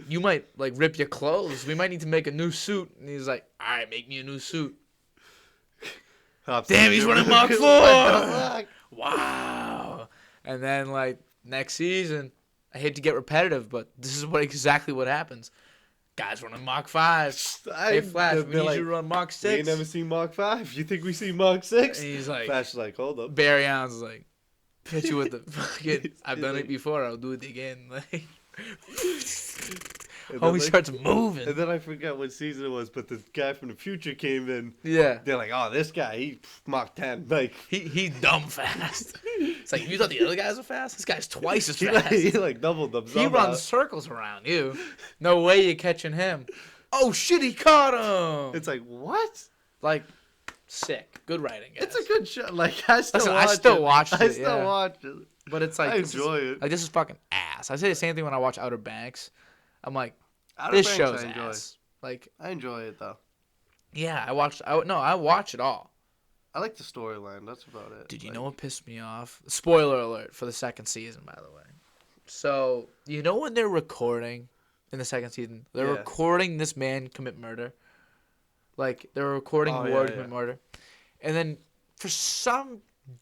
you might, like, rip your clothes. We might need to make a new suit. And he's like, all right, make me a new suit. Damn, he's running Mach 4. Wow. And then, like, next season, I hate to get repetitive, but this is exactly what happens. Guys running Mach 5. Hey, Flash, we need you to run Mach 6. We ain't never seen Mach 5. You think we see Mach 6? And he's like, Flash is like, hold up. Barry Allen's is like, hit you with the fucking, I've done it before, I'll do it again. Like, he starts moving. And then I forgot what season it was, but the guy from the future came in. Yeah. They're like, oh, this guy, he Mach 10. Like, he's dumb fast. It's like, you thought the other guys were fast? This guy's twice as fast. he doubled them. He runs circles around you. No way you're catching him. Oh, shit, he caught him. It's like, what? Like, sick. Good writing, guys. It's a good show. Like, I still watched it. I still watch it. But it's like, I enjoy it. Like, this is fucking ass. I say the same thing when I watch Outer Banks. I'm like, Outer this Banks show's I enjoy. ass. Like, I enjoy it, though. yeah, I watch it all. I like the storyline. That's about it. Did you know what pissed me off? Spoiler alert for the second season, by the way. So, you know when they're recording in the second season? They're recording this man commit murder. Like, they're recording Ward commit murder. And then, for some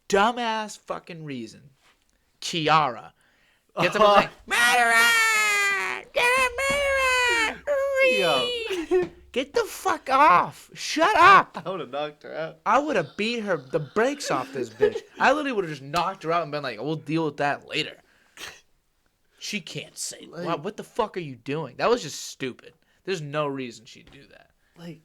dumbass fucking reason, Kiara gets up and like, murderer! Get a murderer! Yo. Get the fuck off! Shut up! I would have knocked her out. I would have beat the brakes off this bitch. I literally would have just knocked her out and been like, we'll deal with that later. She can't say, wow, what the fuck are you doing? That was just stupid. There's no reason she'd do that. Like,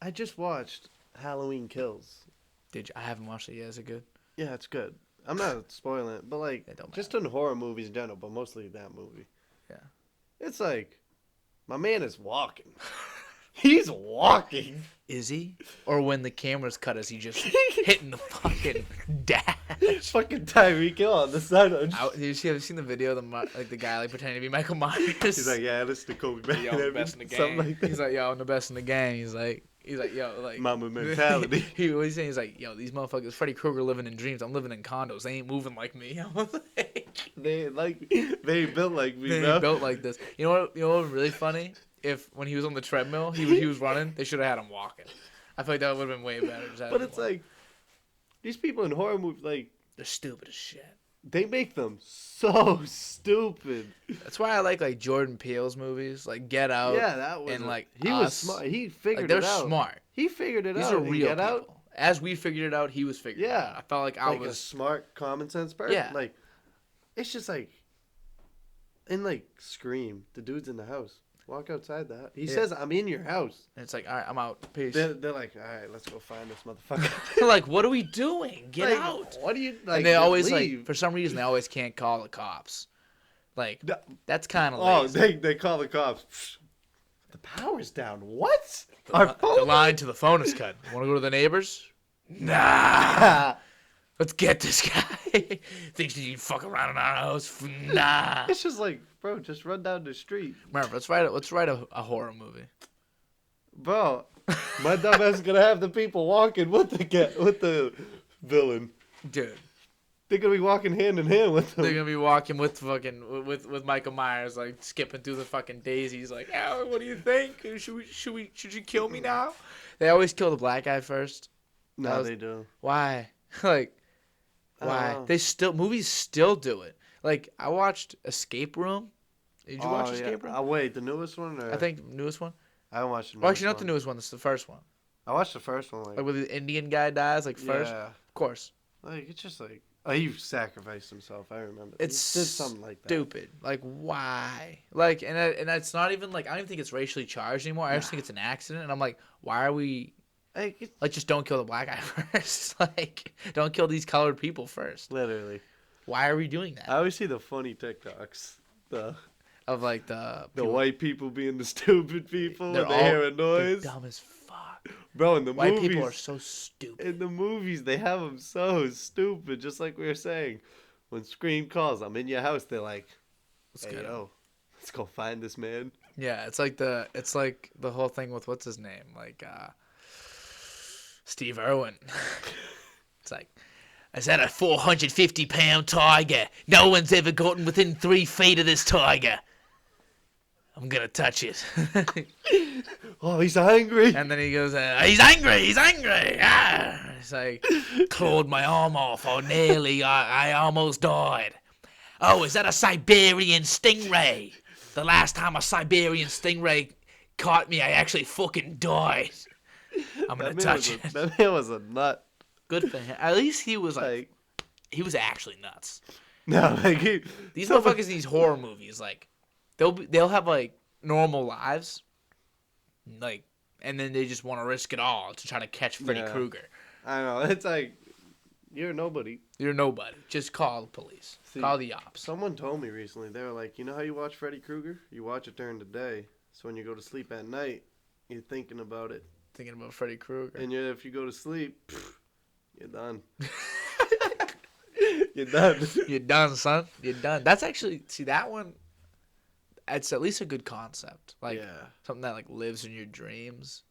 I just watched Halloween Kills. Did you? I haven't watched it yet. Is it good? Yeah, it's good. I'm not spoiling it, but like, just in horror movies in general, but mostly that movie. Yeah. It's like, my man is walking. He's walking. Is he? Or when the camera's cut, is he just hitting the fucking dash? Fucking Tyreek Hill on the side of Have you seen the video of the guy like pretending to be Michael Myers? He's like, yeah, this is the Kobe Bryant. Yo, I'm the best in the gang. Something like that. He's like, yo, I'm the best in the gang. He's like, yo, like Mama mentality. What he's saying is like, yo, these motherfuckers, Freddy Krueger living in dreams. I'm living in condos. They ain't moving like me. I was like, they ain't built like me. They ain't built like this. You know what was really funny? If when he was on the treadmill, he was running, they should have had him walking. I feel like that would have been way better. But it's like, these people in horror movies, like, they're stupid as shit. They make them so stupid. That's why I like Jordan Peele's movies, like Get Out. Yeah, that was. And like he was smart. He figured it out. They're smart. He figured it out. These are real Get people. Out. As we figured it out, he was figuring it out. I felt like I was a smart, common sense person. Yeah. Like, it's just like, in like Scream, the dude's in the house. Walk outside the house. He says, I'm in your house. And it's like, all right, I'm out. Peace. They're like, all right, let's go find this motherfucker. They're like, what are we doing? Get like, out. What do you, like, and they always, leave. like, for some reason, they always can't call the cops. Like, that's kind of lazy. lazy. They call the cops. The power's down. What? The line to the phone is cut. Want to go to the neighbors? Nah. Let's get this guy. Thinks you can fuck around in our house? Nah. It's just like, bro, just run down the street. Murph, let's write a horror movie. Bro, my dumbass is gonna have the people walking with the villain. Dude. They're gonna be walking hand in hand with him. They're gonna be walking with fucking with Michael Myers, like skipping through the fucking daisies, like, oh, what do you think? Should you kill me now? They always kill the black guy first. No, they do. Why? Like, why? Movies still do it. Like, I watched Escape Room. Did you watch Escape Room? Wait, the newest one? Or? I think the newest one. I haven't watched the newest Well, actually, not the newest one. It's the first one. I watched the first one. Like where the Indian guy dies, like first. Yeah. Of course. Like, it's just like, oh, he sacrificed himself. I remember. It's he did something like that. Stupid. Like, why? Like, and it's not even like, I don't even think it's racially charged anymore. I just think it's an accident. And I'm like, why are we? Like, just don't kill the black guy first. Like, don't kill these colored people first. Literally. Why are we doing that? I always see the funny TikToks. of like the white people being the stupid people They're when they hear a they're noise. dumb as fuck. Bro, in the White movies, people are so stupid. in the movies, they have them so stupid. Just like we were saying, when Scream calls, I'm in your house. They're like, "Hey, yo, let's go find this man." Yeah, it's like the whole thing with what's his name, like Steve Irwin. It's like, I said a 450-pound tiger. No one's ever gotten within 3 feet of this tiger. I'm gonna touch it. Oh, he's angry. And then he goes, he's angry, he's angry. Ah! It's like, clawed my arm off. Oh, nearly, I almost died. Oh, is that a Siberian stingray? The last time a Siberian stingray caught me, I actually fucking died. I'm gonna touch it. That man was a nut. Good for him. At least he was like he was actually nuts. No, like These motherfuckers in these horror movies, like they'll have like normal lives, like, and then they just want to risk it all to try to catch Freddy Krueger. I know. It's like, you're nobody. You're nobody. Just call the police. Call the ops. Someone told me recently, they were like, you know how you watch Freddy Krueger? You watch it during the day, so when you go to sleep at night, you're thinking about it. Thinking about Freddy Krueger. And if you go to sleep, you're done. You're done. You're done, son. You're done. That's actually, see, that one, it's at least a good concept. Like, something that, like, lives in your dreams.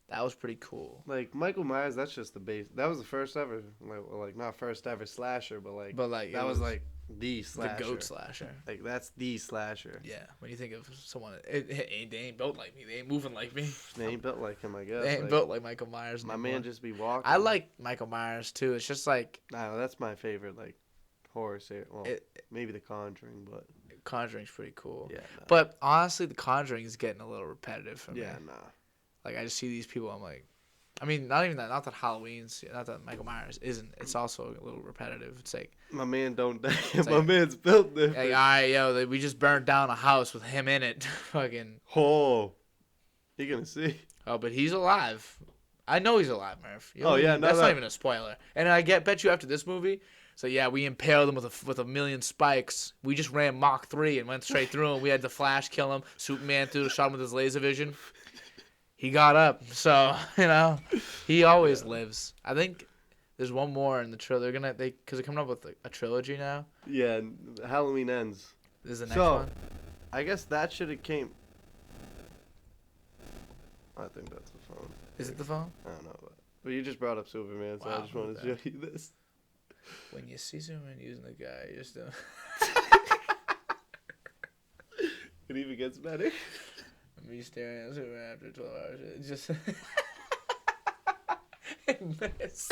That was pretty cool. Like, Michael Myers, that's just the base. That was the first ever, like not first ever slasher, but like that was like the slasher. The goat slasher. Like, that's the slasher. Yeah, when you think of someone, they ain't built like me. They ain't moving like me. They ain't built like him, I guess. They ain't built like Michael Myers My anymore. man just be walking. I like Michael Myers, too. It's just like... No, that's my favorite, like, horror series. Well, maybe The Conjuring, but... Conjuring's pretty cool. Yeah. No. But, honestly, The Conjuring is getting a little repetitive for me. Yeah, nah. Like, I just see these people, I'm like... I mean, not even that. Not that Halloween's... Not that Michael Myers isn't. It's also a little repetitive. It's like... My man don't die. My man's built different. Like, all right, yo, we just burned down a house with him in it. Fucking... Oh. You gonna see. Oh, but he's alive. I know he's alive, Murph. No, that's not even a spoiler. And I bet you after this movie... So, yeah, we impaled him with a million spikes. We just ran Mach 3 and went straight through him. We had the Flash kill him. Superman shot him with his laser vision. He got up. So, he always lives. I think there's one more in the trailer. Because they're coming up with a trilogy now. Yeah, Halloween Ends. This is the next one. I guess that should have came... I think that's the phone. Is it the phone? I don't know. But you just brought up Superman, so I just wanted to show you this. When you see Superman using the guy, you just don't... It even gets better. Me staring at Superman after 12 hours. It just... I miss.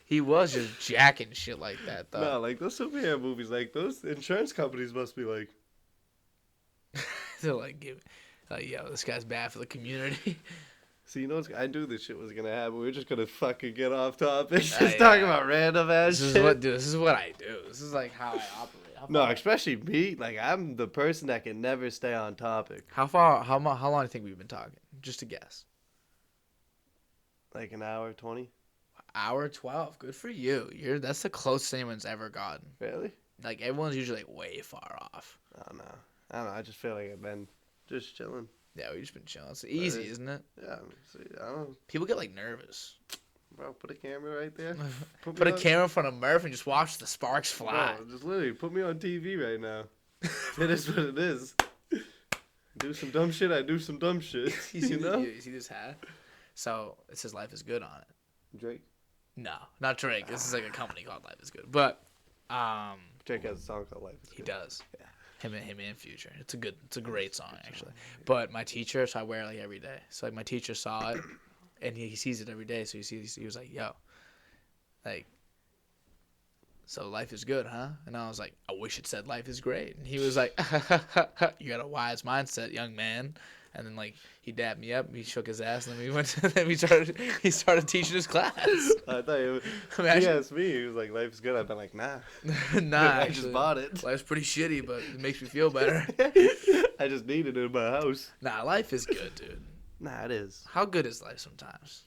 He was just jacking shit like that, though. No, like those superhero movies, like those insurance companies must be like... They're like, yo, this guy's bad for the community. See, I knew this shit was gonna happen. We were just gonna fucking get off topic, just talking about random ass shit. This is what I do. This is like how I operate. No, especially me. Like, I'm the person that can never stay on topic. How long do you think we've been talking? Just a guess. Like an hour 20. Hour 12. Good for you. That's the closest anyone's ever gotten. Really? Like, everyone's usually like way far off. I don't know. I just feel like I've been just chilling. Yeah, we've just been chilling. It's easy, isn't it? Yeah. See, I don't know. People get like nervous. Bro, put a camera right there. Put a camera in front of Murph and just watch the sparks fly. Bro, just literally put me on TV right now. It is what it is. Do some dumb shit. I do some dumb shit. You see this hat? So it says "Life is Good" on it. Drake? No, not Drake. This is like a company called Life is Good. But Drake has a song called Life is Good. He does. Yeah. Him and Future. It's a great song actually. But my teacher, so I wear it like every day. So like my teacher saw it, and he sees it every day. So he was like, "Yo, like, so life is good, huh?" And I was like, "I wish it said life is great." And he was like, "You got a wise mindset, young man." And then like he dabbed me up, he shook his ass, and then we went. Then he started teaching his class. I thought he asked me. He was like, "Life is good." I've been like, "Nah, nah." I just bought it. Life's pretty shitty, but it makes me feel better. I just need it in my house. Nah, life is good, dude. Nah, it is. How good is life sometimes?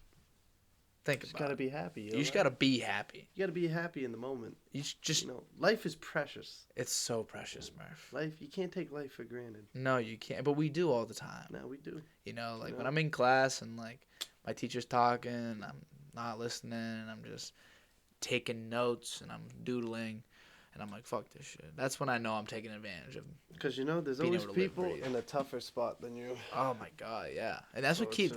Think just about gotta it. be happy. You just gotta be happy. You gotta be happy in the moment. You just. Life is precious. It's so precious, Murph. You can't take life for granted. No, you can't. But we do all the time. No, we do. When I'm in class and like my teacher's talking, and I'm not listening, and I'm just taking notes and I'm doodling, and I'm like, fuck this shit. That's when I know I'm taking advantage of. Because there's always people in a tougher spot than you. Oh my god, yeah, and that's what keeps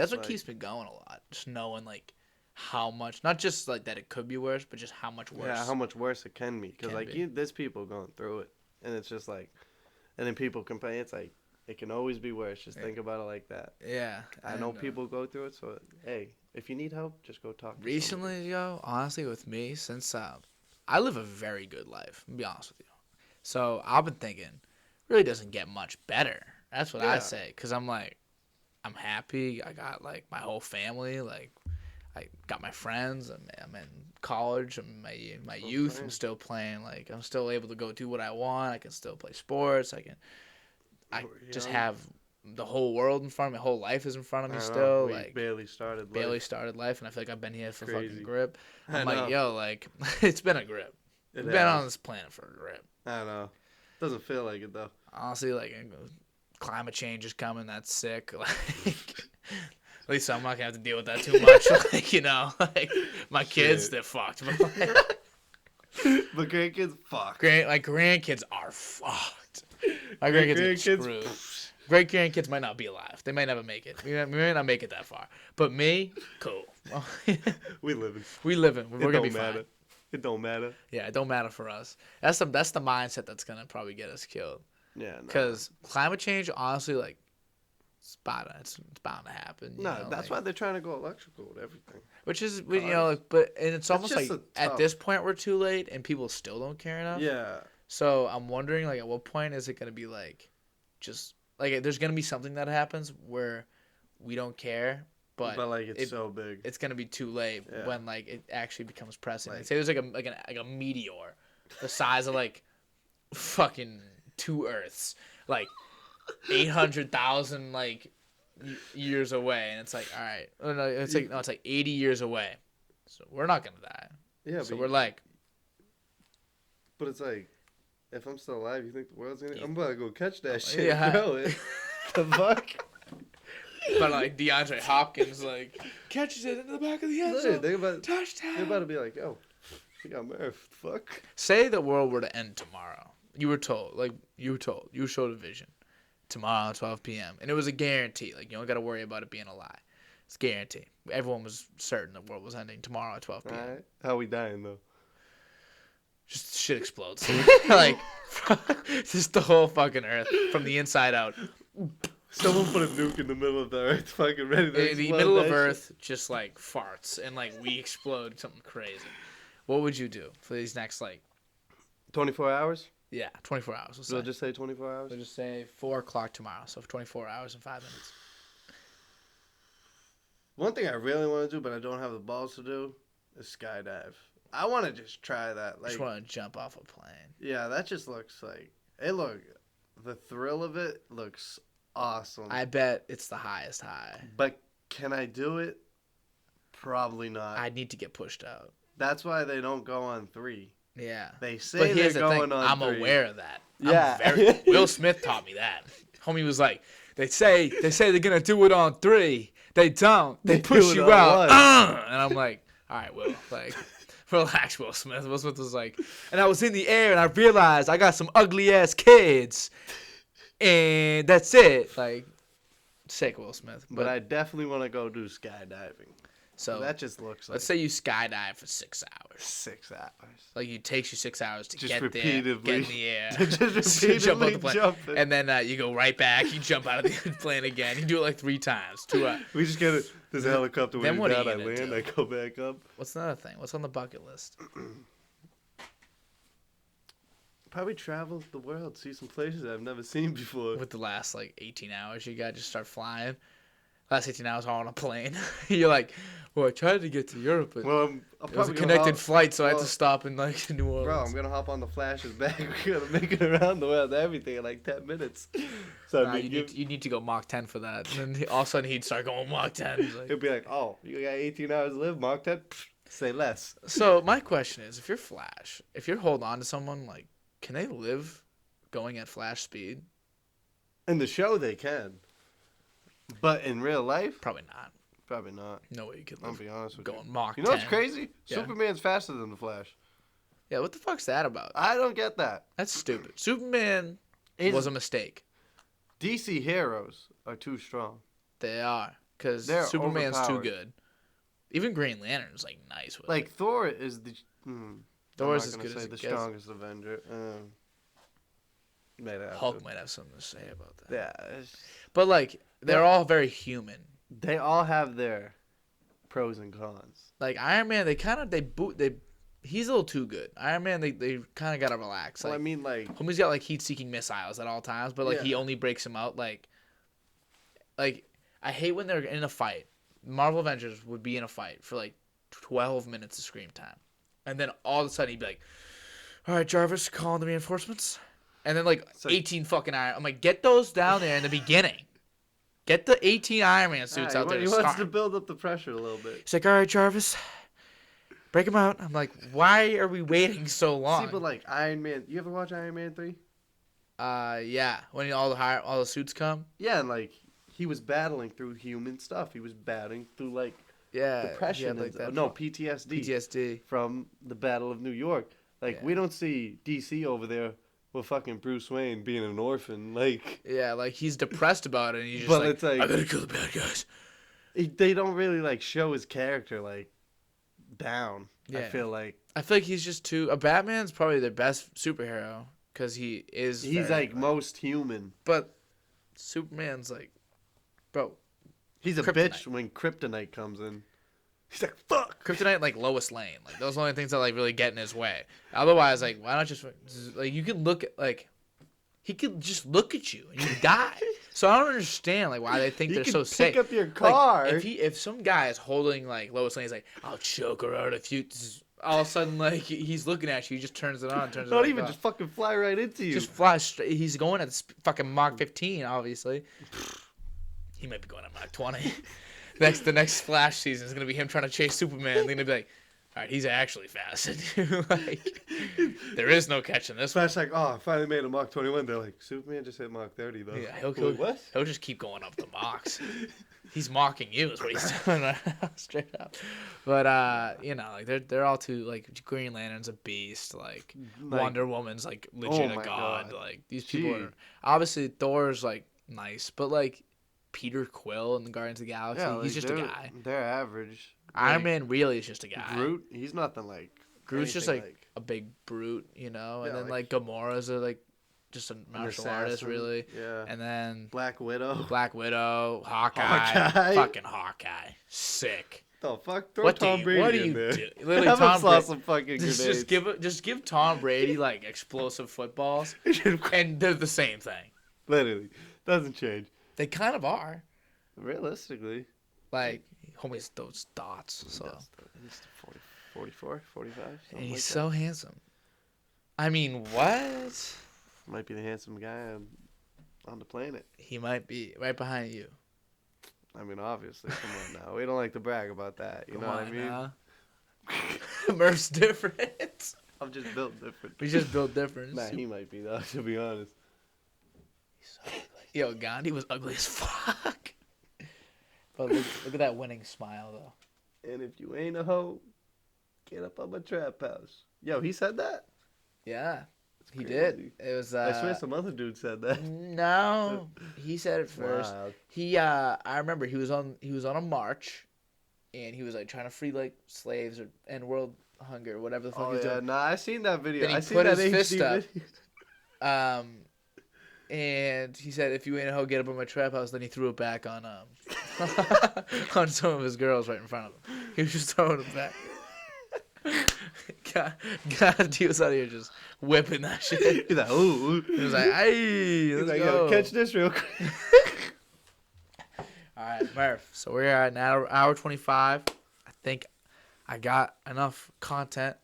me going a lot. Just knowing like how much, not just like that it could be worse, but just how much worse. Yeah, how much worse it can be. Because there's people going through it, and it's just like, and then people complain. It's like it can always be worse. Just think about it like that. Yeah, I know people go through it. So hey, if you need help, just go talk to Recently, yo, honestly, with me, since I live a very good life, to be honest with you. So I've been thinking, really doesn't get much better. That's what I say, because I'm like, I'm happy. I got like my whole family. Like, I got my friends. I'm in college. I'm in my youth. I'm still playing. Like, I'm still able to go do what I want. I can still play sports. I just have the whole world in front of me. My whole life is in front of me still. Like barely started life, and I feel like I've been here for Crazy. fucking grip. I'm like, yo, like it's been a grip. We've been on this planet for a grip. I know. Doesn't feel like it though. Honestly, like climate change is coming. That's sick. Like at least I'm not gonna have to deal with that too much. Like my kids, they're fucked. But grandkids, fuck. Grandkids are fucked. My grandkids are screwed. Great grandkids might not be alive. They might never make it. We might not make it that far. But me, cool. We living. We're gonna be fine. It don't matter. Yeah, it don't matter for us. That's the mindset that's gonna probably get us killed. Yeah. Because climate change, honestly, like it's bound to happen. That's why they're trying to go electrical with everything. Which is and it's almost like at this point we're too late and people still don't care enough. Yeah. So I'm wondering, like, at what point is it gonna be like, just like there's gonna be something that happens where we don't care, but like it's so big, it's gonna be too late when like it actually becomes pressing. Like, say there's like a meteor, the size of like fucking 2 Earths, like 800,000 like years away, and it's like, all right, it's like 80 years away, so we're not gonna die. Yeah, so we're like, but it's like, if I'm still alive, you think the world's gonna? I'm about to go catch that shit. Yeah. Bro, the fuck. But like DeAndre Hopkins, like catches it in the back of the end zone. Touchdown. They're about to be like, yo, we got Murph. Fuck. Say the world were to end tomorrow. You showed a vision. Tomorrow at 12 p.m. And it was a guarantee. Like, you don't got to worry about it being a lie. It's a guarantee. Everyone was certain the world was ending tomorrow at 12 p.m. All right. How we dying though? Just shit explodes. Like, just the whole fucking earth from the inside out. Someone put a nuke in the middle of the earth, fucking ready to explode. The middle of Earth just like farts and like we explode something crazy. What would you do for these next like 24 hours? Yeah, 24 hours. We'll just say 24 hours? We'll just say 4 o'clock tomorrow, so 24 hours and 5 minutes. One thing I really want to do, but I don't have the balls to do, is skydive. I want to just try that. Like, just want to jump off a plane. Yeah, that just looks like... The thrill of it looks awesome. I bet it's the highest high. But can I do it? Probably not. I need to get pushed out. That's why they don't go on 3. Yeah. They say they're going on I'm 3. aware of that. Yeah. Will Smith taught me that. Homie was like, they say they're going to do it on 3. They don't. They push you out. And I'm like, all right, Will. Like, relax, Will Smith. Will Smith was like, and I was in the air and I realized I got some ugly ass kids. And that's it. Like, sick, Will Smith. But I definitely want to go do skydiving. So that just looks like... Let's say you skydive for 6 hours. 6 hours. Like, it takes you 6 hours to just get there, get in the air. Just repeatedly jumping. And then you go right back. You jump out of the plane again. You do it like 3 times. 2 hours. We just get it. There's a helicopter when you're down. I land. Do? I go back up. What's another thing? What's on the bucket list? Probably travel the world. See some places I've never seen before. With the last, 18 hours you got, just start flying. last 18 hours all on a plane. You're like, well, I tried to get to Europe, but it was a connected flight, so I had to stop in like New Orleans. Bro, I'm gonna hop on the Flash's back. We're gonna make it around the world, everything in like 10 minutes. So nah, you need to go Mach 10 for that. And then all of a sudden he'd start going Mach 10. Like, he'll be like, oh, you got 18 hours to live, Mach 10? Say less. So my question is, if you're Flash, if you're holding on to someone, like, can they live going at Flash speed? In the show, they can. But in real life? Probably not. Probably not. No way you could live. I'll be honest with going Mach 10. You know what's crazy? Yeah. Superman's faster than the Flash. Yeah, what the fuck's that about? I don't get that. That's stupid. Superman was a mistake. DC heroes are too strong. They are. Because Superman's too good. Even Green Lantern's, like, nice with it. Thor is the... Thor's as good as the strongest Avenger. Hulk might have something to say about that. Yeah. But, like, they're all very human. They all have their pros and cons. Like, Iron Man, he's a little too good. Iron Man, they kind of got to relax. Well, like, I mean, like... Homie's got, like, heat-seeking missiles at all times, but, like, he only breaks them out, like, I hate when they're in a fight. Marvel Avengers would be in a fight for, like, 12 minutes of screen time. And then all of a sudden he'd be like, all right, Jarvis, calling the reinforcements. And then, like 18 fucking Iron... I'm like, get those down there in the beginning. Get the 18 Iron Man suits out there to He start. wants to build up the pressure a little bit. He's like, all right, Jarvis, break him out. I'm like, why are we waiting so long? See, but like Iron Man... You ever watch Iron Man 3? Yeah. When all the suits come? Yeah, and like, he was battling through human stuff. He was battling through, like, depression. Like that PTSD. PTSD. From the Battle of New York. Like, we don't see DC over there with fucking Bruce Wayne being an orphan. Like... Yeah, like, he's depressed about it, and he's just but it's like, I gotta kill the bad guys. They don't really, like, show his character, like, down. Yeah. I feel like he's just too... Batman's probably their best superhero, because he is... He's, like, most human. But Superman's, like... Bro... He's a bitch when Kryptonite comes in. He's like, fuck! Kryptonite, like, Lois Lane. Like, those are the only things that, like, really get in his way. Otherwise, like, why not just... Like, you can look at, like... He could just look at you and you die. So I don't understand, like, why they think they're so safe. Pick up your car. Like, if some guy is holding, like, Lois Lane, he's like, I'll choke her out if you... All of a sudden, like, he's looking at you, he just turns it on, turns it off. Not even just fucking fly right into you. Just fly straight. He's going at fucking Mach 15, obviously. He might be going at Mach 20. The next Flash season is gonna be him trying to chase Superman. They're gonna be like, all right, he's actually fast. Like, there is no catching this. Flash like, oh, I finally made a Mach 21. They're like, Superman just hit Mach 30 though. Yeah, he'll just keep going up the Machs. He's mocking you, is what he's doing straight up. But like they're all too, like, Green Lantern's a beast. Like Wonder Woman's like legit a god. Like these people are obviously Thor's like nice, but like. Peter Quill in the Guardians of the Galaxy. Yeah, like, he's just a guy. They're average. Iron Man really is just a guy. Groot, he's nothing like. Groot's just like a big brute, you know. And then like Gamora's just a martial artist, really. Yeah. And then Black Widow, Hawkeye, fucking Hawkeye, sick. The fuck? Throw Tom Brady what in do you there. do? Literally, Have Tom him slap some fucking grenades. Just give Tom Brady like explosive footballs, and they're the same thing. Literally, doesn't change. They kind of are. Realistically. Like, homie's those dots. So. He's 44, 45. And he's so handsome. I mean, what? Might be the handsome guy on the planet. He might be right behind you. I mean, obviously. Come on now. We don't like to brag about that. You know what I mean? Murph's different. I'm just built different. We just built different. Nah, he might be, though, to be honest. He's so ugly. Yo, Gandhi was ugly as fuck. But look at that winning smile, though. And if you ain't a hoe, get up on my trap house. Yo, he said that? Yeah, he did. It was. I swear some other dude said that. No, he said it first. Wow. I remember he was on a march, and he was like trying to free like slaves or end world hunger, whatever the fuck he's doing. Nah, I seen that video. Then he put his fist up. And he said, "If you ain't a hoe, get up on my trap house." Then he threw it back on on some of his girls right in front of him. He was just throwing it back. God, he was out here just whipping that shit. He's like, ooh. He was like, "Hey, let's go. Yo, catch this real quick." All right, Murph. So we're at an hour 25. I think I got enough content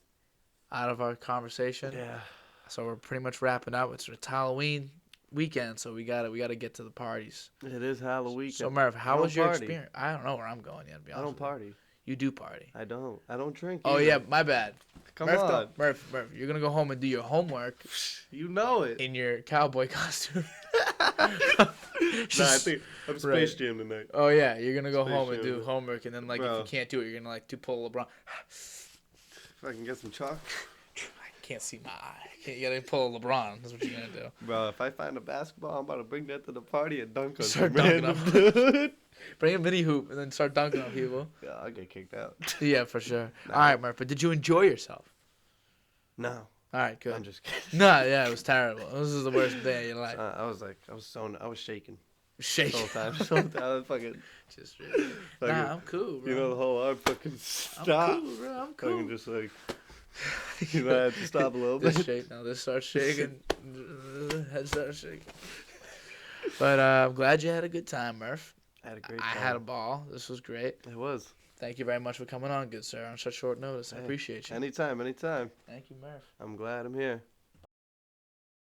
out of our conversation. Yeah. So we're pretty much wrapping up. It's Halloween weekend, so we gotta get to the parties. It is Halloween. So Murph, how was your experience? I don't know where I'm going yet. To be honest, I don't party. You do party. I don't. I don't drink. Oh either. yeah, my bad. Come on, Murph, you're gonna go home and do your homework. You know it. In your cowboy costume. I think I'm Space Jam tonight. Oh yeah, you're gonna go Space home and Jam. do homework, and then like Bro. if you can't do it, you're gonna like pull a LeBron. If I can get some chalk. I can't see my eye. You gotta pull a LeBron. That's what you're gonna do. Bro, if I find a basketball, I'm about to bring that to the party and dunk on Start some dunking random on dude. Bring a mini hoop and then start dunking on people. Yeah, I'll get kicked out. Yeah, for sure. Nah. All right, Murph, but did you enjoy yourself? No. All right, good. I'm just kidding. No, yeah, it was terrible. This is the worst day of your life. I was shaking. Shake. The whole time. The whole time I was fucking. Just really. Fucking, Nah, I'm cool, bro. You know, the whole arm fucking I'm stopped. cool, bro. I'm cool. Fucking just like. You know, I had to stop a little bit. This shake now. This starts shaking. Head starts shaking. But I'm glad you had a good time, Murph. I had a great I time. had a ball. This was great. It was. Thank you very much for coming on, good sir, on such short notice. I appreciate you. Anytime. Thank you, Murph. I'm glad I'm here.